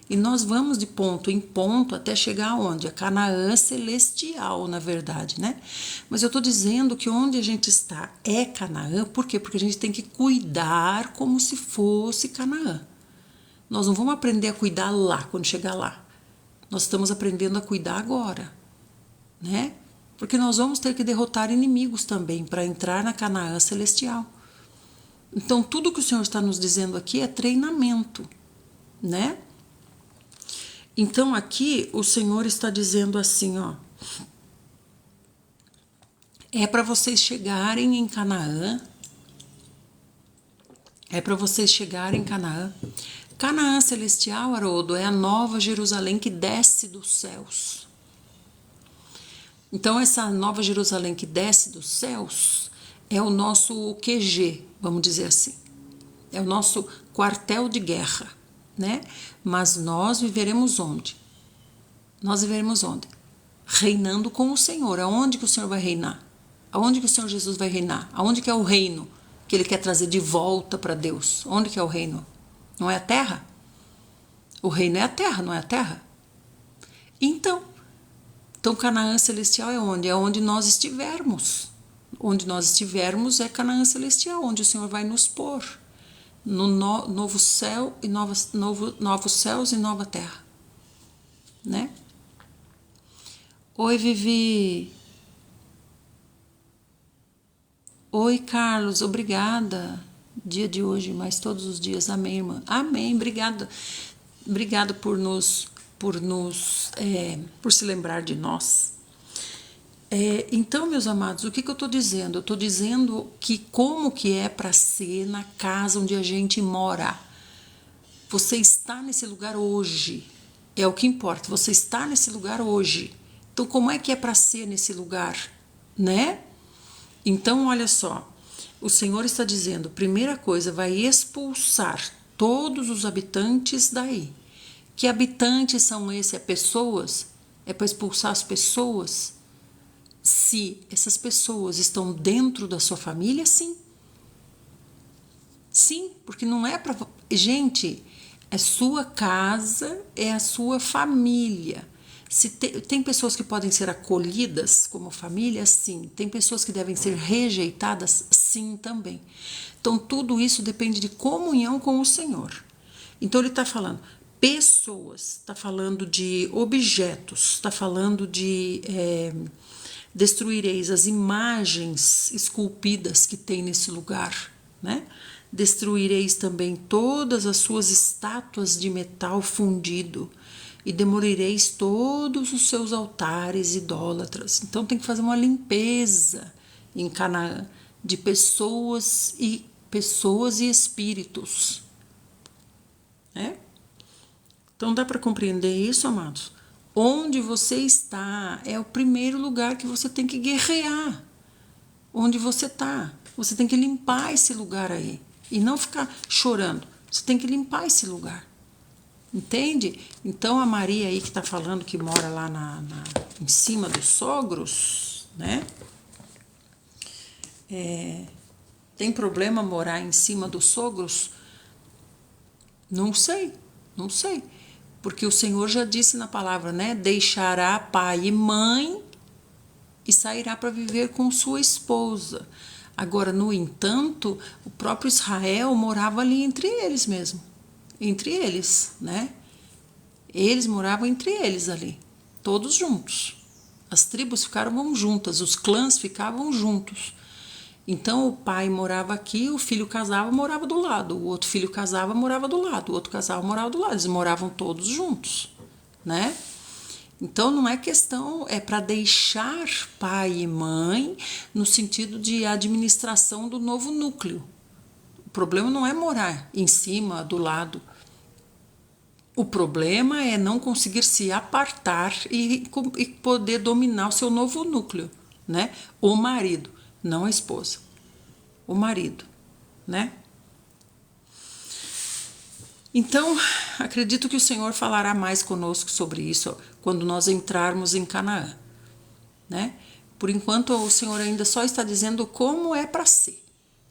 E nós vamos de ponto em ponto até chegar aonde? A Canaã celestial, na verdade, né? Mas eu estou dizendo que onde a gente está é Canaã, por quê? Porque a gente tem que cuidar como se fosse Canaã. Nós não vamos aprender a cuidar lá, quando chegar lá. Nós estamos aprendendo a cuidar agora, né? Porque nós vamos ter que derrotar inimigos também para entrar na Canaã celestial. Então, tudo que o Senhor está nos dizendo aqui é treinamento, né? Então, aqui o Senhor está dizendo assim, ó. É para vocês chegarem em Canaã. É para vocês chegarem em Canaã. Canaã celestial, Haroldo, é a nova Jerusalém que desce dos céus. Então, essa nova Jerusalém que desce dos céus é o nosso QG, vamos dizer assim. É o nosso quartel de guerra, né? Mas nós viveremos onde? Nós viveremos onde? Reinando com o Senhor. Aonde que o Senhor vai reinar? Aonde que o Senhor Jesus vai reinar? Aonde que é o reino que Ele quer trazer de volta para Deus? Onde que é o reino? Não é a terra? O reino é a terra, não é a terra? Então Canaã celestial é onde? É onde nós estivermos. Onde nós estivermos é Canaã celestial, onde o Senhor vai nos pôr. No novo céu e novos céus e nova terra, né? Oi, Vivi. Oi, Carlos, obrigada. Dia de hoje, mas todos os dias. Amém, irmã. Amém, obrigada. Obrigada por se lembrar de nós. Então, meus amados, o que eu estou dizendo? Eu estou dizendo que como que é para ser na casa onde a gente mora. Você está nesse lugar hoje. É o que importa. Você está nesse lugar hoje. Então, como é que é para ser nesse lugar, né? Então, olha só. O Senhor está dizendo, primeira coisa, vai expulsar todos os habitantes daí. Que habitantes são esses? É pessoas? É para expulsar as pessoas? Se essas pessoas estão dentro da sua família, sim. Sim, porque não é para... Gente, É sua casa, é a sua família. Se tem pessoas que podem ser acolhidas como família, sim. Tem pessoas que devem ser rejeitadas, sim, também. Então, tudo isso depende de comunhão com o Senhor. Então, ele está falando pessoas, está falando de objetos, está falando de destruireis as imagens esculpidas que tem nesse lugar, né? Destruireis também todas as suas estátuas de metal fundido e demolireis todos os seus altares idólatras. Então tem que fazer uma limpeza em Canaã de pessoas e espíritos, né? Então dá para compreender isso, amados? Onde você está é o primeiro lugar que você tem que guerrear. Onde você está, você tem que limpar esse lugar aí e não ficar chorando. Você tem que limpar esse lugar. Entende? Então a Maria aí que está falando que mora lá em cima dos sogros, né? Tem problema morar em cima dos sogros? Não sei, não sei. Porque o Senhor já disse na palavra, né? Deixará pai e mãe e sairá para viver com sua esposa. Agora, no entanto, o próprio Israel morava ali entre eles mesmo. Entre eles, né? Eles moravam entre eles ali, todos juntos. As tribos ficavam juntas, os clãs ficavam juntos. Então, o pai morava aqui, o filho casava, morava do lado. O outro filho casava, morava do lado. O outro casava, morava do lado. Eles moravam todos juntos, né? Então, não é questão, é para deixar pai e mãe no sentido de administração do novo núcleo. O problema não é morar em cima, do lado. O problema é não conseguir se apartar e poder dominar o seu novo núcleo, né? O marido, não a esposa. O marido, né? Então, acredito que o Senhor falará mais conosco sobre isso quando nós entrarmos em Canaã, né? Por enquanto, o Senhor ainda só está dizendo como é para ser.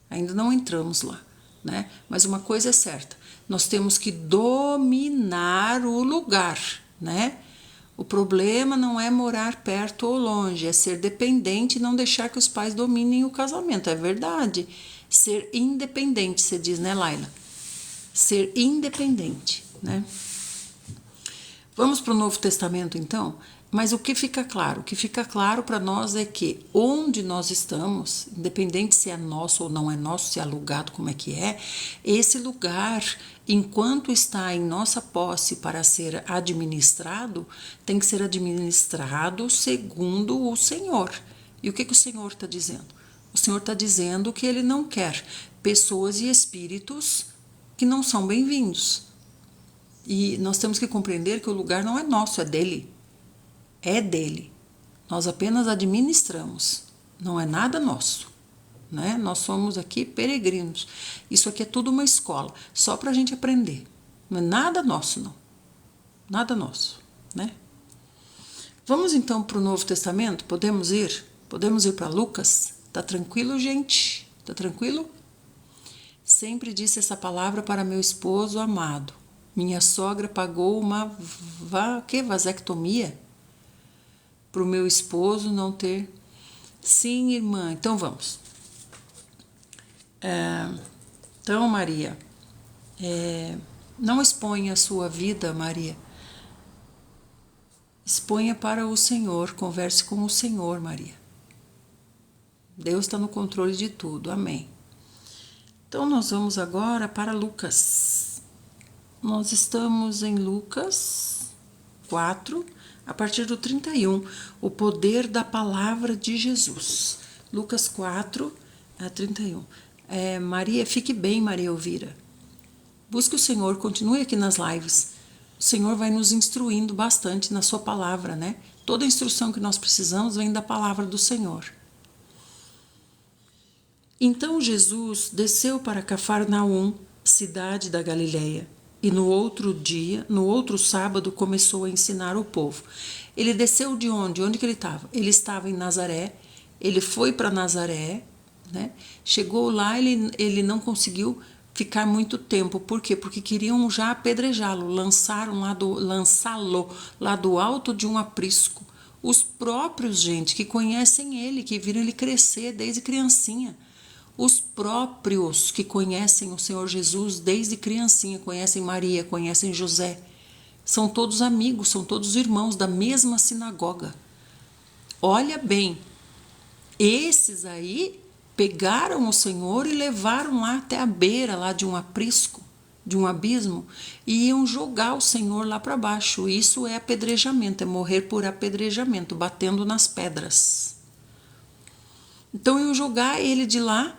Ainda não entramos lá, né? Mas uma coisa é certa, nós temos que dominar o lugar, né? O problema não é morar perto ou longe, é ser dependente e não deixar que os pais dominem o casamento. É verdade. Ser independente, você diz, né, Laila? Ser independente, né? Vamos para o Novo Testamento, então? Mas o que fica claro? O que fica claro para nós é que onde nós estamos, independente se é nosso ou não é nosso, se é alugado, como é que é, esse lugar, enquanto está em nossa posse para ser administrado, tem que ser administrado segundo o Senhor. E o que o Senhor está dizendo? O Senhor está dizendo que Ele não quer pessoas e espíritos que não são bem-vindos. E nós temos que compreender que o lugar não é nosso, é dele. É dele. Nós apenas administramos. Não é nada nosso, né? Nós somos aqui peregrinos. Isso aqui é tudo uma escola, só para a gente aprender. Não é nada nosso, não. Nada nosso, né? Vamos então para o Novo Testamento? Podemos ir? Podemos ir para Lucas? Tá tranquilo, gente? Tá tranquilo? Sempre disse essa palavra para meu esposo amado. Minha sogra pagou uma vasectomia para o meu esposo não ter. Sim, irmã. Então vamos. Então, Maria, não exponha a sua vida, Maria. Exponha para o Senhor. Converse com o Senhor, Maria. Deus está no controle de tudo. Amém. Então, nós vamos agora para Lucas. Nós estamos em Lucas 4, a partir do 31, o poder da palavra de Jesus. Lucas 4, a 31. Maria, fique bem, Maria Elvira. Busque o Senhor, continue aqui nas lives. O Senhor vai nos instruindo bastante na sua palavra, né? Toda a instrução que nós precisamos vem da palavra do Senhor. Então Jesus desceu para Cafarnaum, cidade da Galileia, e no outro sábado, começou a ensinar o povo. Ele desceu de onde? Onde que ele estava? Ele estava em Nazaré, ele foi para Nazaré, né? Chegou lá, ele não conseguiu ficar muito tempo. Por quê? Porque queriam já apedrejá-lo, lançá-lo lá do alto de um aprisco. Os próprios, gente, que conhecem ele, que viram ele crescer desde criancinha. Os próprios que conhecem o Senhor Jesus desde criancinha, conhecem Maria, conhecem José. São todos amigos, são todos irmãos da mesma sinagoga. Olha bem, esses aí pegaram o Senhor e levaram lá até a beira lá de um aprisco, de um abismo, e iam jogar o Senhor lá para baixo. Isso é apedrejamento, é morrer por apedrejamento, batendo nas pedras. Então iam jogar ele de lá.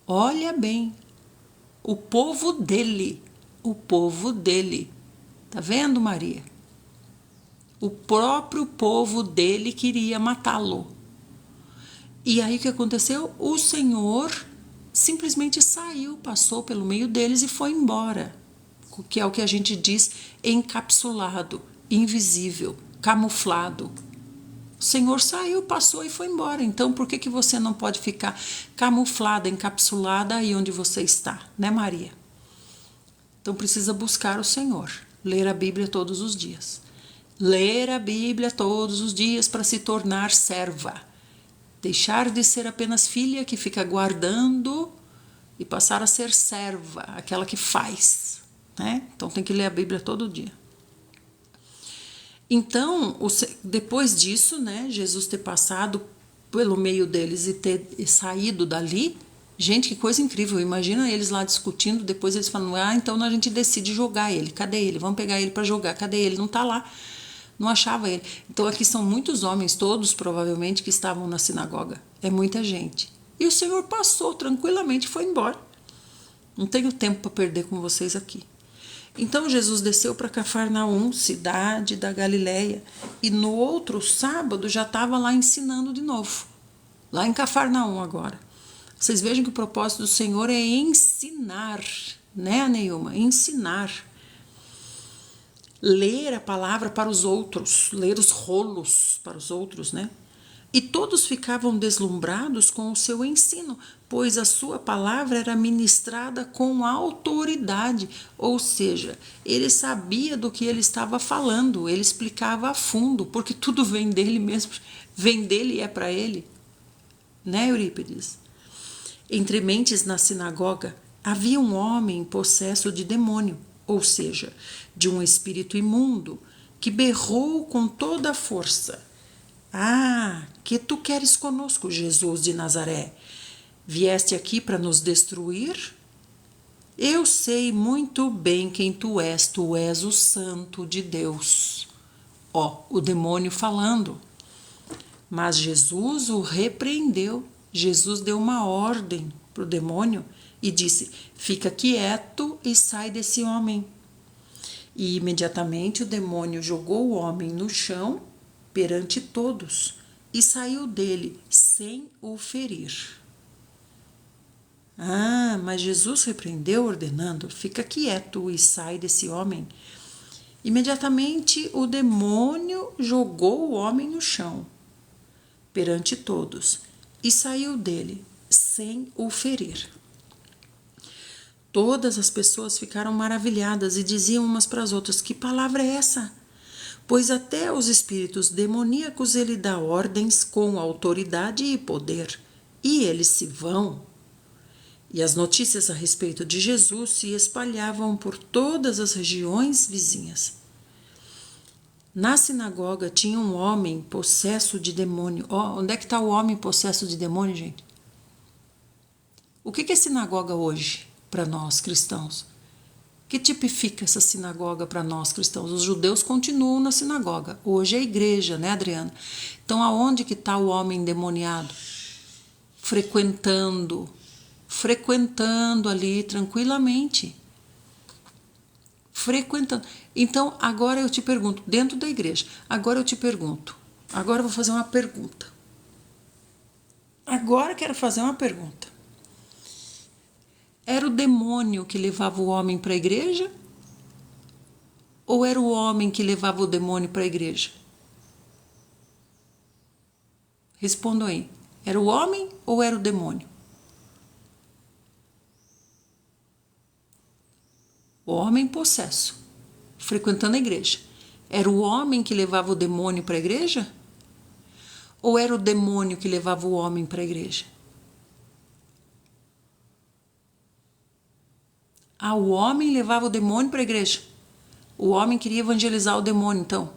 Olha bem, o povo dele, tá vendo, Maria? O próprio povo dele queria matá-lo. E aí o que aconteceu? O Senhor simplesmente saiu, passou pelo meio deles e foi embora. Que é o que a gente diz encapsulado, invisível, camuflado. O Senhor saiu, passou e foi embora. Então, por que você não pode ficar camuflada, encapsulada aí onde você está, né, Maria? Então, precisa buscar o Senhor. Ler a Bíblia todos os dias. Ler a Bíblia todos os dias para se tornar serva. Deixar de ser apenas filha que fica guardando e passar a ser serva, aquela que faz, né? Então, tem que ler a Bíblia todo dia. Então, depois disso, né, Jesus ter passado pelo meio deles e ter saído dali, gente, que coisa incrível, imagina eles lá discutindo, depois eles falam, então a gente decide jogar ele, cadê ele? Vamos pegar ele para jogar, cadê ele? Não tá lá, não achava ele. Então aqui são muitos homens, todos provavelmente, que estavam na sinagoga, é muita gente. E o Senhor passou tranquilamente e foi embora. Não tenho tempo para perder com vocês aqui. Então Jesus desceu para Cafarnaum, cidade da Galileia, e no outro sábado já estava lá ensinando de novo, lá em Cafarnaum agora. Vocês vejam que o propósito do Senhor é ensinar, né, Neilma? Ensinar. Ler a palavra para os outros, ler os rolos para os outros, né? E todos ficavam deslumbrados com o seu ensino, pois a sua palavra era ministrada com autoridade, ou seja, ele sabia do que ele estava falando, ele explicava a fundo, porque tudo vem dele mesmo, vem dele e é para ele, né, Eurípides? Entre mentes na sinagoga havia um homem possesso de demônio, ou seja, de um espírito imundo, que berrou com toda a força: que tu queres conosco, Jesus de Nazaré? Vieste aqui para nos destruir? Eu sei muito bem quem tu és o Santo de Deus. O demônio falando. Mas Jesus o repreendeu. Jesus deu uma ordem para o demônio e disse: fica quieto e sai desse homem. E imediatamente o demônio jogou o homem no chão perante todos e saiu dele sem o ferir. Mas Jesus repreendeu, ordenando: fica quieto e sai desse homem. Imediatamente o demônio jogou o homem no chão perante todos e saiu dele sem o ferir. Todas as pessoas ficaram maravilhadas e diziam umas para as outras: que palavra é essa? Pois até aos espíritos demoníacos ele dá ordens com autoridade e poder, e eles se vão. E as notícias a respeito de Jesus se espalhavam por todas as regiões vizinhas. Na sinagoga tinha um homem possesso de demônio. Onde é que está o homem possesso de demônio, gente? O que é sinagoga hoje para nós cristãos? Que tipifica essa sinagoga para nós cristãos? Os judeus continuam na sinagoga. Hoje é a igreja, né, Adriana? Então, aonde que está o homem endemoniado? Frequentando ali tranquilamente. Frequentando. Então, agora eu te pergunto, dentro da igreja, agora eu vou fazer uma pergunta. Agora quero fazer uma pergunta. Era o demônio que levava o homem para a igreja? Ou era o homem que levava o demônio para a igreja? Respondam aí. Era o homem ou era o demônio? Homem possesso, frequentando a igreja. Era o homem que levava o demônio para a igreja? Ou era o demônio que levava o homem para a igreja? Ah, o homem levava o demônio para a igreja. O homem queria evangelizar o demônio, então.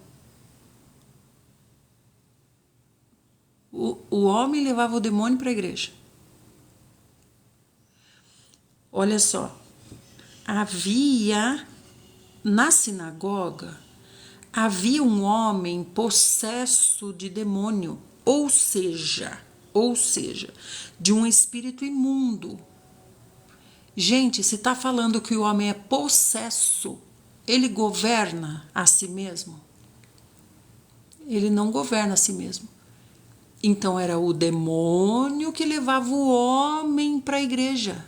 O homem levava o demônio para a igreja. Olha só. Na sinagoga, havia um homem possesso de demônio, ou seja, de um espírito imundo. Gente, se está falando que o homem é possesso, ele governa a si mesmo? Ele não governa a si mesmo. Então era o demônio que levava o homem para a igreja.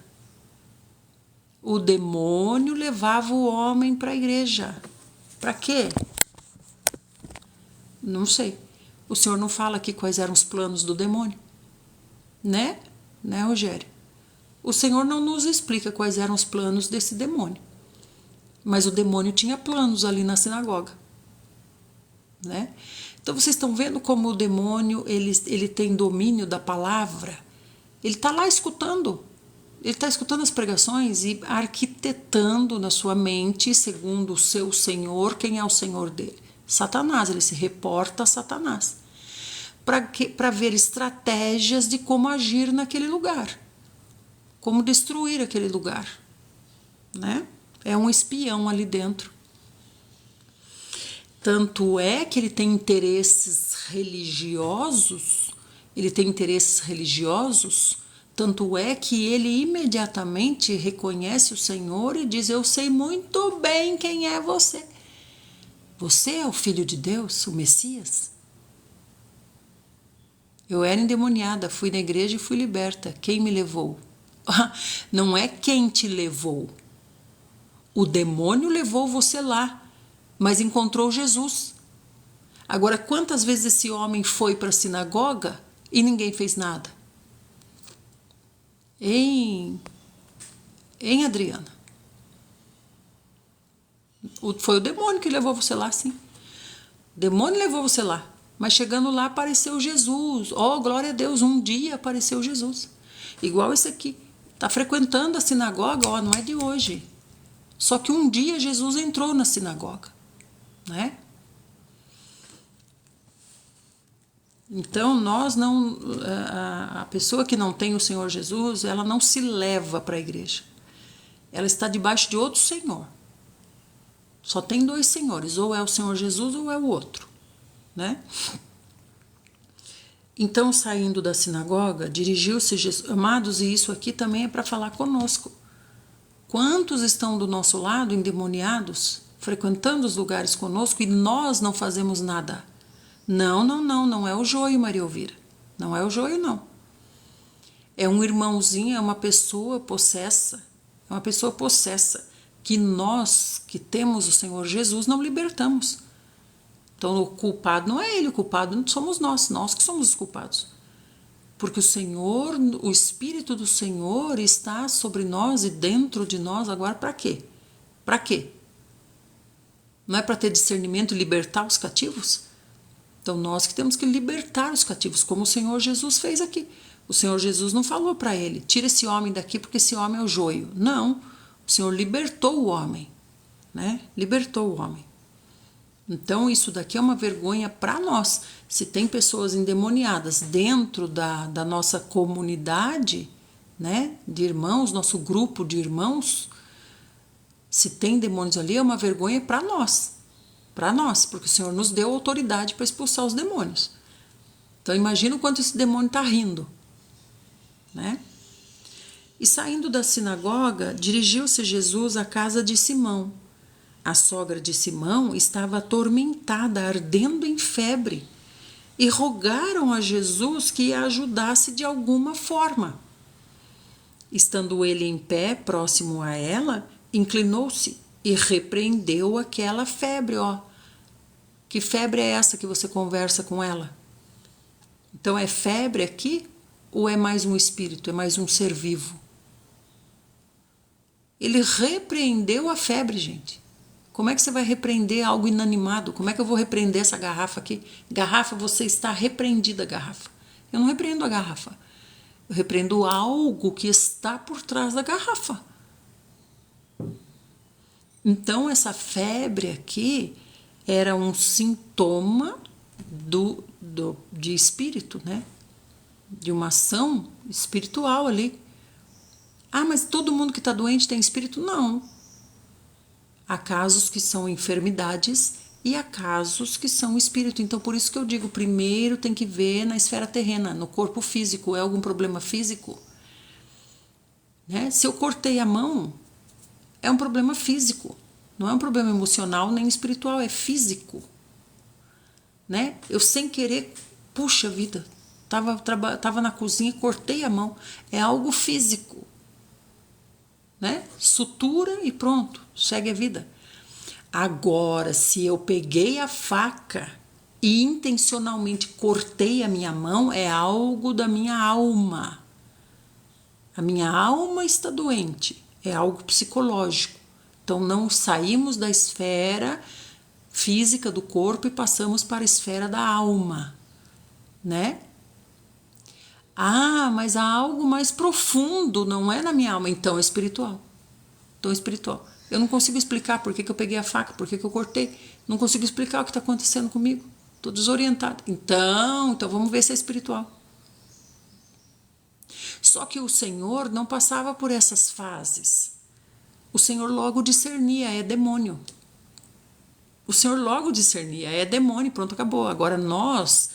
O demônio levava o homem para a igreja. Para quê? Não sei. O Senhor não fala aqui quais eram os planos do demônio. Né, Rogério? O Senhor não nos explica quais eram os planos desse demônio. Mas o demônio tinha planos ali na sinagoga. Né? Então vocês estão vendo como o demônio ele tem domínio da palavra. Ele está lá escutando. Ele está escutando as pregações e arquitetando na sua mente, segundo o seu senhor, quem é o senhor dele? Satanás. Ele se reporta a Satanás para ver estratégias de como agir naquele lugar, como destruir aquele lugar, né? É um espião ali dentro. Tanto é que ele tem interesses religiosos, tanto é que ele imediatamente reconhece o Senhor e diz: eu sei muito bem quem é você. Você é o Filho de Deus, o Messias? Eu era endemoniada, fui na igreja e fui liberta. Quem me levou? Não é quem te levou. O demônio levou você lá, mas encontrou Jesus. Agora, quantas vezes esse homem foi para a sinagoga e ninguém fez nada? Hein, Adriana? Foi o demônio que levou você lá, sim. O demônio levou você lá. Mas chegando lá apareceu Jesus. Oh, glória a Deus, um dia apareceu Jesus. Igual esse aqui. Está frequentando a sinagoga, não é de hoje. Só que um dia Jesus entrou na sinagoga, né? Então, a pessoa que não tem o Senhor Jesus, ela não se leva para a igreja. Ela está debaixo de outro Senhor. Só tem dois senhores, ou é o Senhor Jesus ou é o outro, né? Então, saindo da sinagoga, dirigiu-se Jesus. Amados, e isso aqui também é para falar conosco. Quantos estão do nosso lado, endemoniados, frequentando os lugares conosco e nós não fazemos nada? Não é o joio, Maria Elvira. Não é o joio, não. É um irmãozinho, é uma pessoa possessa. É uma pessoa possessa que nós, que temos o Senhor Jesus, não libertamos. Então, o culpado não é ele, o culpado somos nós que somos os culpados. Porque o Senhor, o Espírito do Senhor está sobre nós e dentro de nós agora para quê? Para quê? Não é para ter discernimento e libertar os cativos? Então, nós que temos que libertar os cativos, como o Senhor Jesus fez aqui. O Senhor Jesus não falou para ele: tira esse homem daqui porque esse homem é o joio. Não, o Senhor libertou o homem, né? Libertou o homem. Então, isso daqui é uma vergonha para nós. Se tem pessoas endemoniadas dentro da nossa comunidade, né, de irmãos, nosso grupo de irmãos, se tem demônios ali, é uma vergonha para nós. Para nós, porque o Senhor nos deu autoridade para expulsar os demônios. Então, imagina o quanto esse demônio está rindo, né? E saindo da sinagoga, dirigiu-se Jesus à casa de Simão. A sogra de Simão estava atormentada, ardendo em febre, e rogaram a Jesus que a ajudasse de alguma forma. Estando ele em pé, próximo a ela, inclinou-se e repreendeu aquela febre. Ó, que febre é essa que você conversa com ela? Então, é febre aqui ou é mais um espírito, é mais um ser vivo? Ele repreendeu a febre, gente. Como é que você vai repreender algo inanimado? Como é que eu vou repreender essa garrafa aqui? Garrafa, você está repreendida, garrafa. Eu não repreendo a garrafa. Eu repreendo algo que está por trás da garrafa. Então, essa febre aqui era um sintoma de espírito, né? De uma ação espiritual ali. Ah, mas todo mundo que está doente tem espírito? Não. Há casos que são enfermidades e há casos que são espírito. Então, por isso que eu digo, primeiro tem que ver na esfera terrena, no corpo físico. É algum problema físico? Né? Se eu cortei a mão, é um problema físico. Não é um problema emocional nem espiritual, é físico. Né? Eu sem querer, puxa vida, tava na cozinha e cortei a mão. É algo físico. Né? Sutura e pronto, segue a vida. Agora, se eu peguei a faca e intencionalmente cortei a minha mão, é algo da minha alma. A minha alma está doente, é algo psicológico. Então, não saímos da esfera física do corpo e passamos para a esfera da alma, né? Ah, mas há algo mais profundo, não é na minha alma, então é espiritual. Então é espiritual. Eu não consigo explicar por que eu peguei a faca, por que eu cortei. Não consigo explicar o que está acontecendo comigo. Estou desorientada. Então vamos ver se é espiritual. Só que o Senhor não passava por essas fases. O Senhor logo discernia, é demônio. O Senhor logo discernia, é demônio, pronto, acabou. Agora nós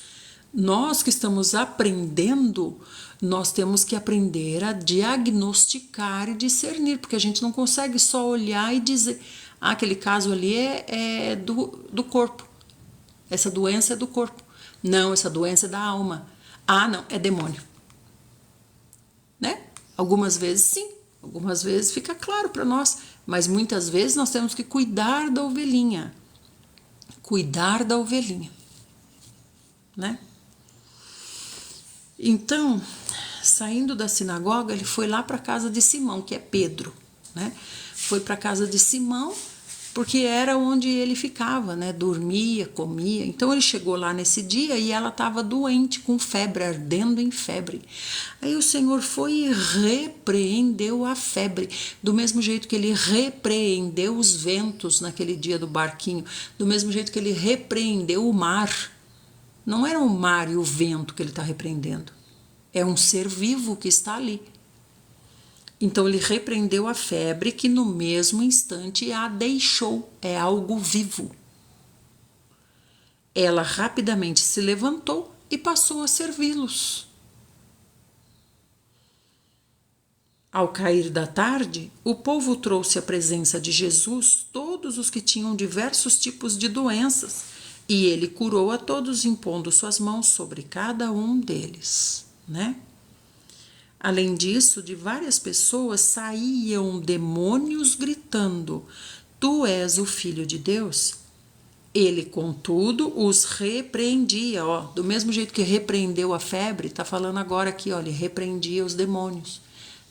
que estamos aprendendo, nós temos que aprender a diagnosticar e discernir, porque a gente não consegue só olhar e dizer, aquele caso ali é do corpo, essa doença é do corpo. Não, essa doença é da alma. Ah, não, é demônio. Né? Algumas vezes sim, algumas vezes fica claro para nós, mas muitas vezes nós temos que cuidar da ovelhinha. Cuidar da ovelhinha. Né? Então, saindo da sinagoga, ele foi lá para a casa de Simão, que é Pedro, né? Foi para a casa de Simão, porque era onde ele ficava, né? Dormia, comia. Então, ele chegou lá nesse dia e ela estava doente, com febre, ardendo em febre. Aí o Senhor foi e repreendeu a febre, do mesmo jeito que ele repreendeu os ventos naquele dia do barquinho, do mesmo jeito que ele repreendeu o mar. Não era o mar e o vento que ele está repreendendo. É um ser vivo que está ali. Então ele repreendeu a febre que no mesmo instante a deixou. É algo vivo. Ela rapidamente se levantou e passou a servi-los. Ao cair da tarde, o povo trouxe à presença de Jesus todos os que tinham diversos tipos de doenças, e ele curou a todos impondo suas mãos sobre cada um deles, né? Além disso, de várias pessoas saíam demônios gritando: Tu és o Filho de Deus? Ele, contudo, os repreendia, ó, do mesmo jeito que repreendeu a febre, tá falando agora aqui, ó, ele repreendia os demônios.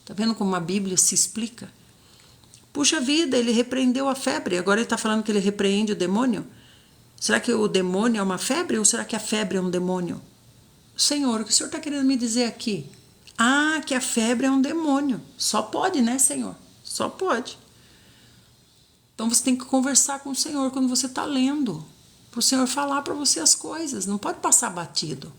Tá vendo como a Bíblia se explica? Puxa vida, ele repreendeu a febre, agora ele tá falando que ele repreende o demônio? Será que o demônio é uma febre ou será que a febre é um demônio? Senhor, o que o Senhor está querendo me dizer aqui? Ah, que a febre é um demônio. Só pode, né, Senhor? Só pode. Então você tem que conversar com o Senhor quando você está lendo, para o Senhor falar para você as coisas. Não pode passar batido,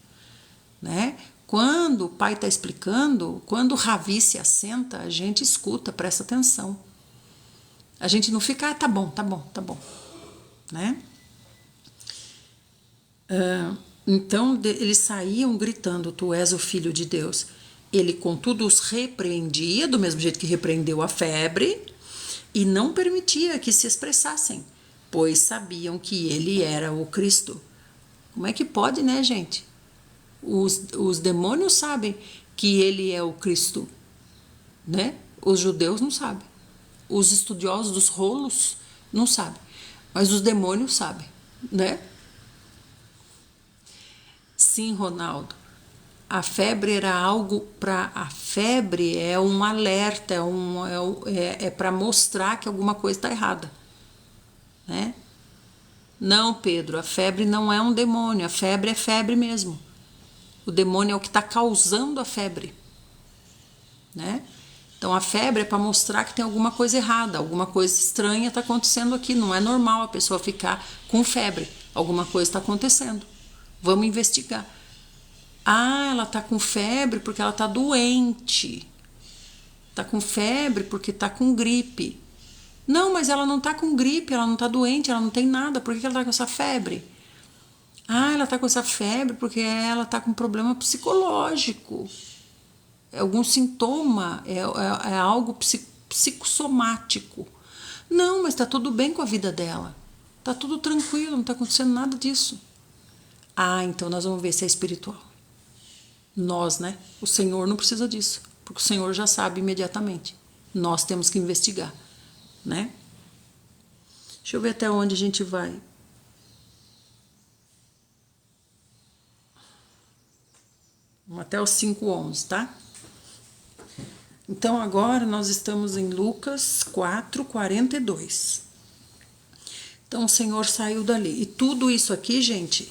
né? Quando o pai está explicando, quando o Ravi se assenta, a gente escuta, presta atenção. A gente não fica, tá bom, né? Então eles saíam gritando: Tu és o Filho de Deus. Ele, contudo, os repreendia, do mesmo jeito que repreendeu a febre, e não permitia que se expressassem, pois sabiam que ele era o Cristo. Como é que pode, né, gente? Os demônios sabem que ele é o Cristo, né? Os judeus não sabem. Os estudiosos dos rolos não sabem. Mas os demônios sabem, né? Sim, Ronaldo. A febre era algo para... A febre é um alerta, é para mostrar que alguma coisa está errada, né? Não, Pedro, a febre não é um demônio, a febre é febre mesmo. O demônio é o que está causando a febre, né? Então a febre é para mostrar que tem alguma coisa errada, alguma coisa estranha está acontecendo aqui. Não é normal a pessoa ficar com febre, alguma coisa está acontecendo. Vamos investigar. Ah, ela está com febre porque ela está doente. Está com febre porque está com gripe. Não, mas ela não está com gripe, ela não está doente, ela não tem nada. Por que ela está com essa febre? Ah, ela está com essa febre porque ela está com problema psicológico. É algum sintoma, é algo psicossomático. Não, mas está tudo bem com a vida dela. Está tudo tranquilo, não está acontecendo nada disso. Ah, então nós vamos ver se é espiritual. Nós, né? O Senhor não precisa disso, porque o Senhor já sabe imediatamente. Nós temos que investigar, né? Deixa eu ver até onde a gente vai. Vamos até os 5:11, tá? Então agora nós estamos em Lucas 4:42. Então o Senhor saiu dali. E tudo isso aqui, gente,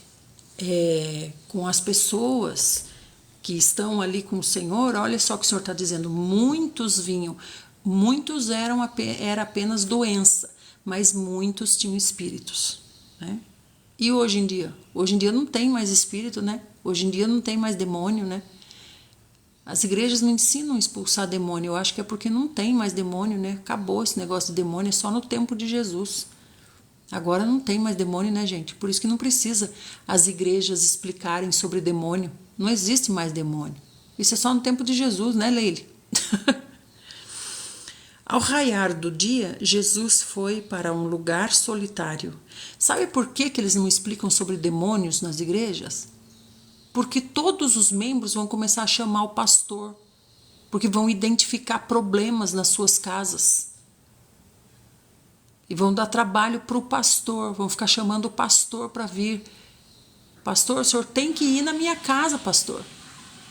com as pessoas que estão ali com o Senhor, olha só o que o Senhor está dizendo, muitos vinham, muitos era apenas doença, mas muitos tinham espíritos, né? E hoje em dia? Hoje em dia não tem mais espírito, né? Hoje em dia não tem mais demônio, né? As igrejas não ensinam a expulsar demônio, eu acho que é porque não tem mais demônio, né? Acabou esse negócio de demônio, é só no tempo de Jesus. Agora não tem mais demônio, né, gente? Por isso que não precisa as igrejas explicarem sobre demônio. Não existe mais demônio. Isso é só no tempo de Jesus, né, Leile? Ao raiar do dia, Jesus foi para um lugar solitário. Sabe por que eles não explicam sobre demônios nas igrejas? Porque todos os membros vão começar a chamar o pastor, porque vão identificar problemas nas suas casas. E vão dar trabalho para o pastor, vão ficar chamando o pastor para vir. Pastor, o senhor tem que ir na minha casa, pastor.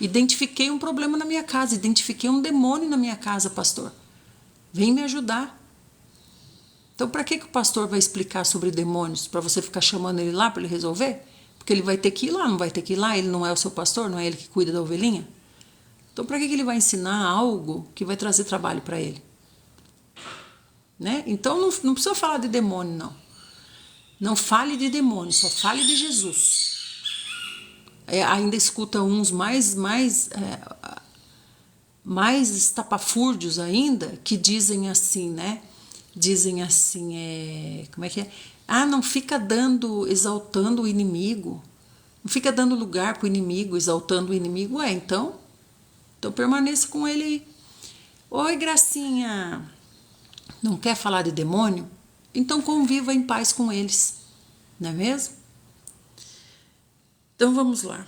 Identifiquei um problema na minha casa, identifiquei um demônio na minha casa, pastor. Vem me ajudar. Então, para que o pastor vai explicar sobre demônios? Para você ficar chamando ele lá para ele resolver? Porque ele vai ter que ir lá, não vai ter que ir lá? Ele não é o seu pastor, não é ele que cuida da ovelhinha? Então, para que ele vai ensinar algo que vai trazer trabalho para ele? Né? Então, não precisa falar de demônio, não. Não fale de demônio, só fale de Jesus. Ainda escuta uns mais estapafúrdios ainda, que dizem assim, né? Dizem assim, como é que é? Ah, não fica exaltando o inimigo. Não fica dando lugar para o inimigo, exaltando o inimigo. Então permaneça com ele aí. Oi, Gracinha. Não quer falar de demônio? Então conviva em paz com eles. Não é mesmo? Então vamos lá.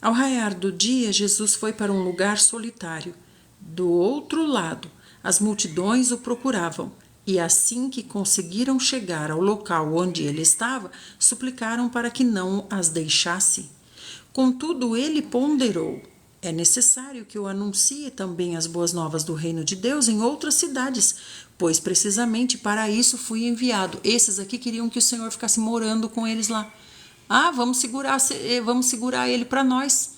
Ao raiar do dia, Jesus foi para um lugar solitário. Do outro lado, as multidões o procuravam, e assim que conseguiram chegar ao local onde ele estava, suplicaram para que não as deixasse. Contudo, ele ponderou: é necessário que eu anuncie também as boas novas do reino de Deus em outras cidades, pois precisamente para isso fui enviado. Esses aqui queriam que o Senhor ficasse morando com eles lá. Ah, vamos segurar ele para nós.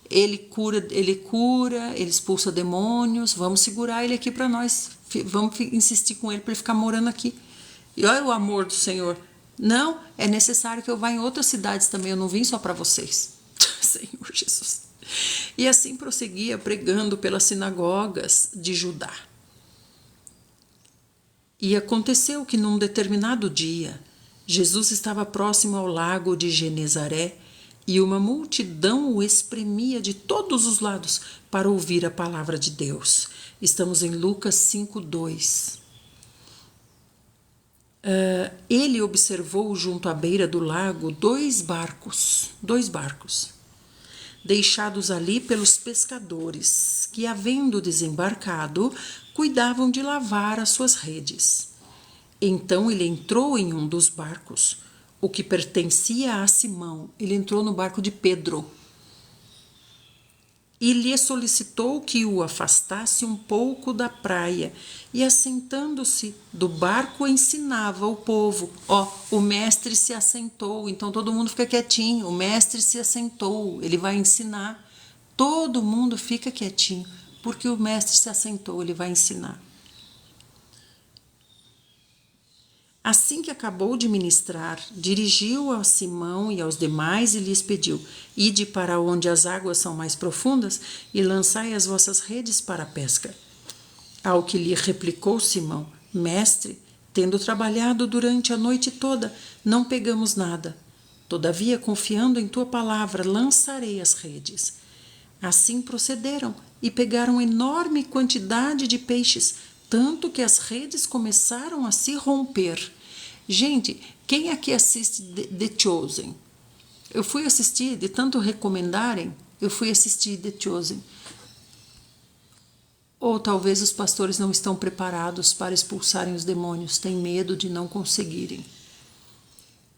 Ele cura, ele expulsa demônios, vamos segurar ele aqui para nós. Vamos insistir com ele para ele ficar morando aqui. E olha o amor do Senhor. Não, é necessário que eu vá em outras cidades também, eu não vim só para vocês. Senhor Jesus. E assim prosseguia pregando pelas sinagogas de Judá. E aconteceu que num determinado dia, Jesus estava próximo ao lago de Genezaré e uma multidão o espremia de todos os lados para ouvir a palavra de Deus. Estamos em Lucas 5:2. Ele observou junto à beira do lago dois barcos, deixados ali pelos pescadores, que, havendo desembarcado, cuidavam de lavar as suas redes. Então ele entrou em um dos barcos, o que pertencia a Simão, ele entrou no barco de Pedro e lhe solicitou que o afastasse um pouco da praia, e assentando-se do barco ensinava o povo. O mestre se assentou, então todo mundo fica quietinho, o mestre se assentou, ele vai ensinar. Todo mundo fica quietinho, porque o mestre se assentou, ele vai ensinar. Assim que acabou de ministrar, dirigiu a Simão e aos demais e lhes pediu: Ide para onde as águas são mais profundas e lançai as vossas redes para a pesca. Ao que lhe replicou Simão: Mestre, tendo trabalhado durante a noite toda, não pegamos nada. Todavia, confiando em tua palavra, lançarei as redes. Assim procederam e pegaram enorme quantidade de peixes, tanto que as redes começaram a se romper. Gente, quem aqui assiste The Chosen? Eu fui assistir, de tanto recomendarem, eu fui assistir The Chosen. Ou talvez os pastores não estão preparados para expulsarem os demônios, têm medo de não conseguirem.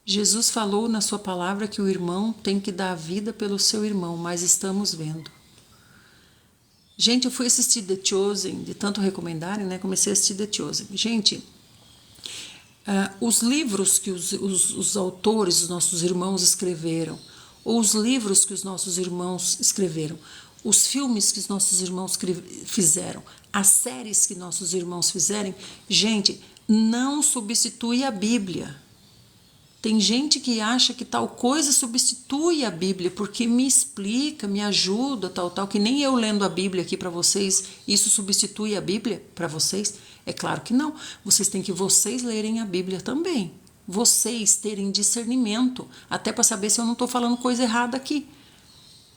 Jesus falou na sua palavra que o irmão tem que dar a vida pelo seu irmão, mas estamos vendo. Gente, eu fui assistir The Chosen, de tanto recomendarem, né? Comecei a assistir The Chosen. Gente, os livros que os autores, os nossos irmãos escreveram, ou os livros que os nossos irmãos escreveram, os filmes que os nossos irmãos fizeram, as séries que nossos irmãos fizerem, gente, não substitui a Bíblia. Tem gente que acha que tal coisa substitui a Bíblia, porque me explica, me ajuda, tal, que nem eu lendo a Bíblia aqui para vocês, isso substitui a Bíblia para vocês? É claro que não. Vocês têm que vocês lerem a Bíblia também. Vocês terem discernimento, até para saber se eu não estou falando coisa errada aqui.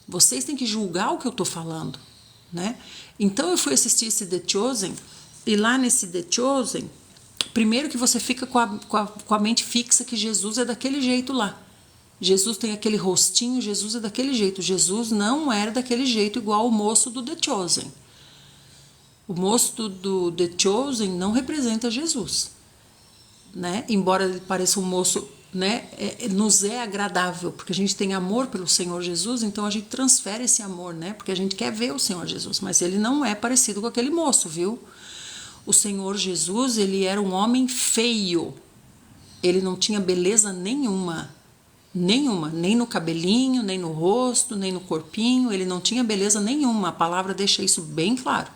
Vocês têm que julgar o que eu estou falando, né? Então eu fui assistir esse The Chosen, e lá nesse The Chosen, primeiro que você fica com a mente fixa que Jesus é daquele jeito lá. Jesus tem aquele rostinho, Jesus é daquele jeito. Jesus não era daquele jeito igual o moço do The Chosen. O moço do The Chosen não representa Jesus, né? Embora ele pareça um moço, né? Nos é agradável, porque a gente tem amor pelo Senhor Jesus, então a gente transfere esse amor, né? Porque a gente quer ver o Senhor Jesus, mas ele não é parecido com aquele moço, viu? O Senhor Jesus, ele era um homem feio. Ele não tinha beleza nenhuma. Nenhuma. Nem no cabelinho, nem no rosto, nem no corpinho. Ele não tinha beleza nenhuma. A palavra deixa isso bem claro.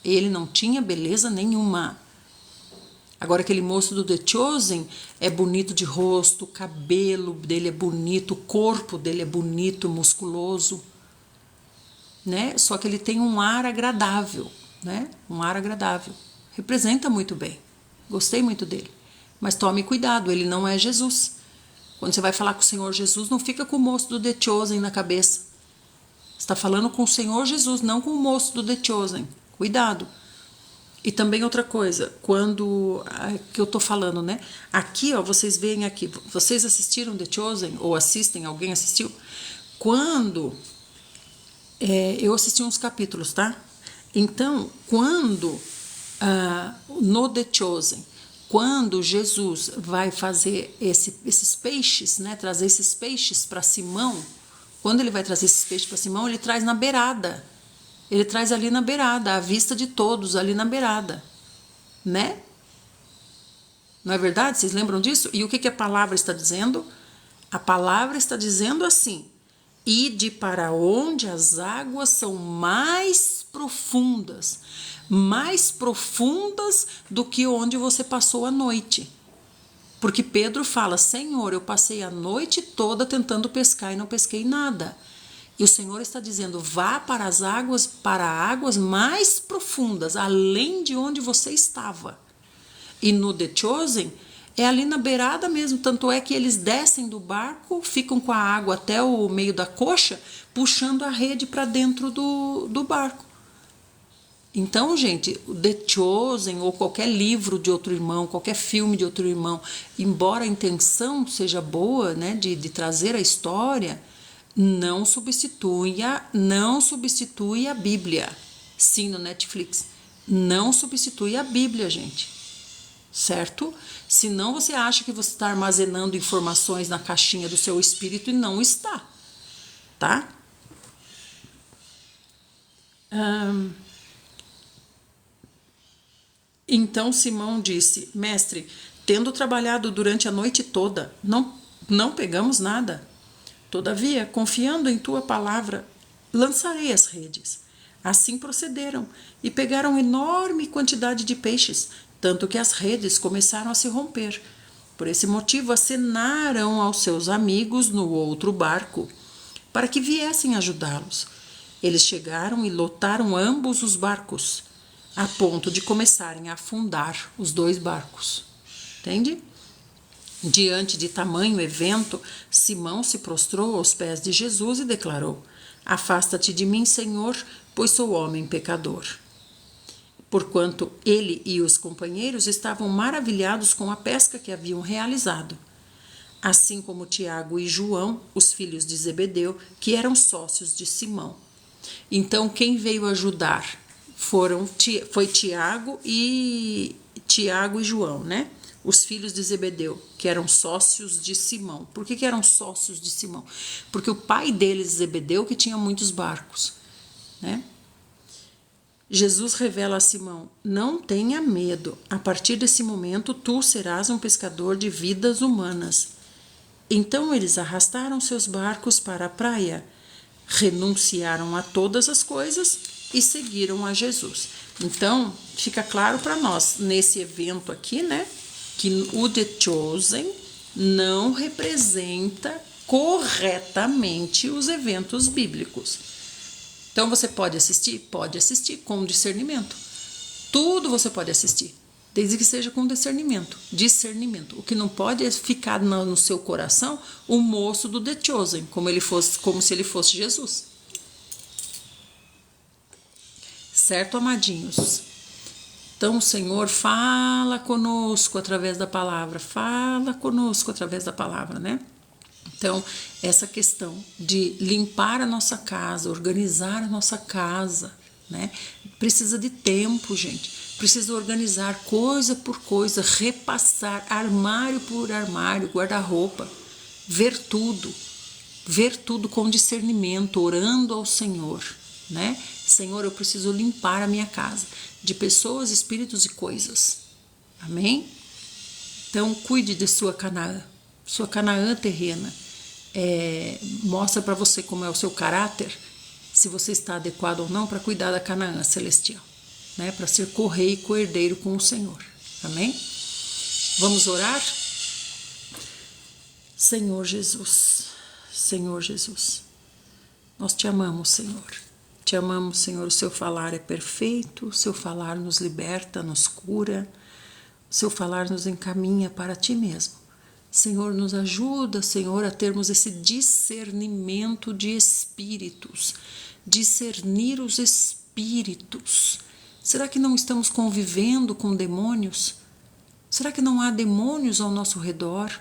Ele não tinha beleza nenhuma. Agora, aquele moço do The Chosen é bonito de rosto, o cabelo dele é bonito, o corpo dele é bonito, musculoso, né? Só que ele tem um ar agradável. Né? Um ar agradável. Representa muito bem. Gostei muito dele. Mas tome cuidado, ele não é Jesus. Quando você vai falar com o Senhor Jesus, não fica com o moço do The Chosen na cabeça. Você está falando com o Senhor Jesus, não com o moço do The Chosen. Cuidado. E também outra coisa, quando que eu estou falando, né? Aqui, ó, vocês veem aqui, vocês assistiram The Chosen? Ou assistem, alguém assistiu? Quando eu assisti uns capítulos, tá? Então, quando no The Chosen, quando Jesus vai fazer esses peixes, né, trazer esses peixes para Simão, quando ele vai trazer esses peixes para Simão, ele traz na beirada. Ele traz ali na beirada, à vista de todos, ali na beirada, né? Não é verdade? Vocês lembram disso? E o que a palavra está dizendo? A palavra está dizendo assim: ide para onde as águas são mais profundas do que onde você passou a noite. Porque Pedro fala: Senhor, eu passei a noite toda tentando pescar e não pesquei nada. E o Senhor está dizendo: vá para as águas, para águas mais profundas, além de onde você estava. E no The Chosen é ali na beirada mesmo, tanto é que eles descem do barco, ficam com a água até o meio da coxa, puxando a rede para dentro do barco. Então, gente, o The Chosen ou qualquer livro de outro irmão, qualquer filme de outro irmão, embora a intenção seja boa, né, de trazer a história, não substitui a Bíblia. Sim, no Netflix. Não substitui a Bíblia, gente. certo? Senão você acha que você está armazenando informações na caixinha do seu espírito e não está, tá? Então Simão disse: Mestre, tendo trabalhado durante a noite toda, não pegamos nada. Todavia, confiando em tua palavra, lançarei as redes. Assim procederam e pegaram enorme quantidade de peixes, tanto que as redes começaram a se romper. Por esse motivo, acenaram aos seus amigos no outro barco, para que viessem ajudá-los. Eles chegaram e lotaram ambos os barcos, a ponto de começarem a afundar os dois barcos. Entende? Diante de tamanho evento, Simão se prostrou aos pés de Jesus e declarou: Afasta-te de mim, Senhor, pois sou homem pecador. Porquanto ele e os companheiros estavam maravilhados com a pesca que haviam realizado, assim como Tiago e João, os filhos de Zebedeu, que eram sócios de Simão. Então, quem veio ajudar foi Tiago e João, né? Os filhos de Zebedeu, que eram sócios de Simão. Por que eram sócios de Simão? Porque o pai deles, Zebedeu, que tinha muitos barcos, né? Jesus revela a Simão: não tenha medo, a partir desse momento tu serás um pescador de vidas humanas. Então eles arrastaram seus barcos para a praia, renunciaram a todas as coisas e seguiram a Jesus. Então, fica claro para nós, nesse evento aqui, né, que o The Chosen não representa corretamente os eventos bíblicos. Então, você pode assistir? Pode assistir com discernimento. Tudo você pode assistir, desde que seja com discernimento. Discernimento. O que não pode é ficar no seu coração o moço do The Chosen, como se ele fosse Jesus. Certo, amadinhos? Então, o Senhor fala conosco através da palavra. Fala conosco através da palavra, né? Então, essa questão de limpar a nossa casa, organizar a nossa casa, né? Precisa de tempo, gente. Precisa organizar coisa por coisa, repassar armário por armário, guarda-roupa, ver tudo com discernimento, orando ao Senhor, né? Senhor, eu preciso limpar a minha casa de pessoas, espíritos e coisas. Amém? Então, cuide de sua Canaã terrena. Mostra para você como é o seu caráter, se você está adequado ou não para cuidar da Canaã celestial, né? Para ser co-rei e co-herdeiro com o Senhor. Amém? Vamos orar? Senhor Jesus, nós te amamos, Senhor. Te amamos, Senhor. O seu falar é perfeito, o seu falar nos liberta, nos cura, o seu falar nos encaminha para ti mesmo. Senhor, nos ajuda, Senhor, a termos esse discernimento de espíritos, discernir os espíritos. Será que não estamos convivendo com demônios? Será que não há demônios ao nosso redor?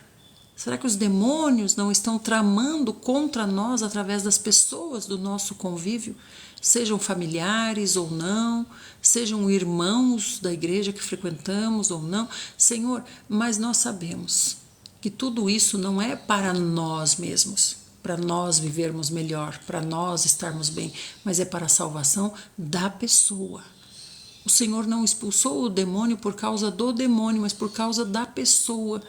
Será que os demônios não estão tramando contra nós através das pessoas do nosso convívio? Sejam familiares ou não, sejam irmãos da igreja que frequentamos ou não. Senhor, mas nós sabemos que tudo isso não é para nós mesmos, para nós vivermos melhor, para nós estarmos bem, mas é para a salvação da pessoa. O Senhor não expulsou o demônio por causa do demônio, mas por causa da pessoa.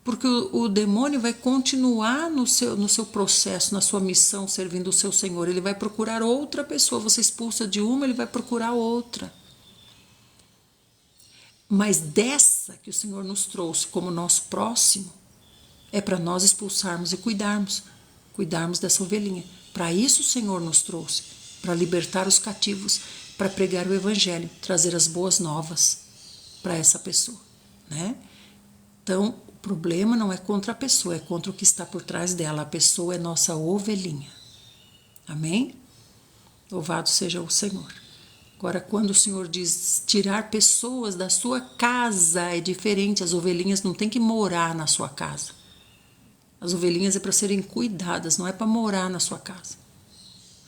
Porque o demônio vai continuar no seu processo, na sua missão, servindo o seu Senhor. Ele vai procurar outra pessoa. Você expulsa de uma, ele vai procurar outra. Mas dessa que o Senhor nos trouxe como nosso próximo, é para nós expulsarmos e cuidarmos dessa ovelhinha. Para isso o Senhor nos trouxe, para libertar os cativos, para pregar o Evangelho, trazer as boas novas para essa pessoa, né? Então, o problema não é contra a pessoa, é contra o que está por trás dela. A pessoa é nossa ovelhinha. Amém? Louvado seja o Senhor. Agora, quando o Senhor diz tirar pessoas da sua casa, é diferente. As ovelhinhas não têm que morar na sua casa. As ovelhinhas é para serem cuidadas, não é para morar na sua casa.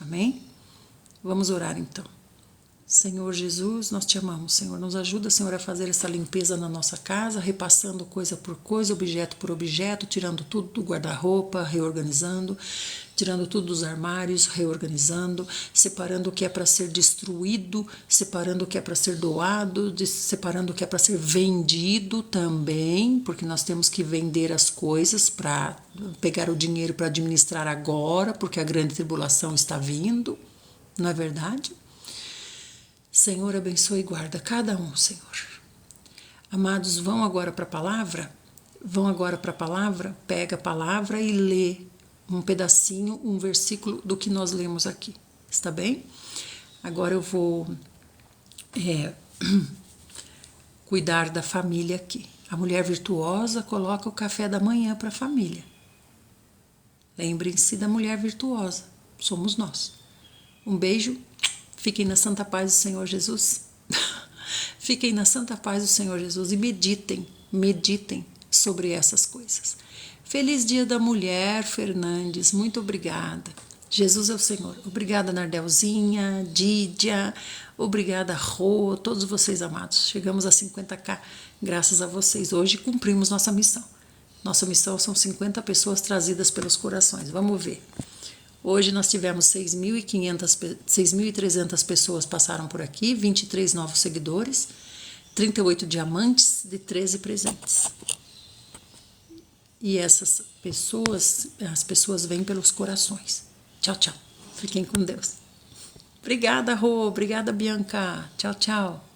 Amém? Vamos orar então. Senhor Jesus, nós te amamos, Senhor. Nos ajuda, Senhor, a fazer essa limpeza na nossa casa, repassando coisa por coisa, objeto por objeto, tirando tudo do guarda-roupa, reorganizando, tirando tudo dos armários, reorganizando, separando o que é para ser destruído, separando o que é para ser doado, separando o que é para ser vendido também, porque nós temos que vender as coisas para pegar o dinheiro para administrar agora, porque a grande tribulação está vindo, não é verdade? Senhor, abençoe e guarda cada um, Senhor. Amados, vão agora para a palavra? Vão agora para a palavra? Pega a palavra e lê um pedacinho, um versículo do que nós lemos aqui. Está bem? Agora eu vou cuidar da família aqui. A mulher virtuosa coloca o café da manhã para a família. Lembrem-se da mulher virtuosa. Somos nós. Um beijo. Fiquem na santa paz do Senhor Jesus. Fiquem na santa paz do Senhor Jesus e meditem sobre essas coisas. Feliz Dia da Mulher, Fernandes. Muito obrigada. Jesus é o Senhor. Obrigada, Nardelzinha, Dídia. Obrigada, Rô, todos vocês amados. Chegamos a 50k graças a vocês. Hoje cumprimos nossa missão. Nossa missão são 50 pessoas trazidas pelos corações. Vamos ver. Hoje nós tivemos 6.300 pessoas passaram por aqui, 23 novos seguidores, 38 diamantes de 13 presentes. E essas pessoas, as pessoas vêm pelos corações. Tchau, tchau. Fiquem com Deus. Obrigada, Rô. Obrigada, Bianca. Tchau, tchau.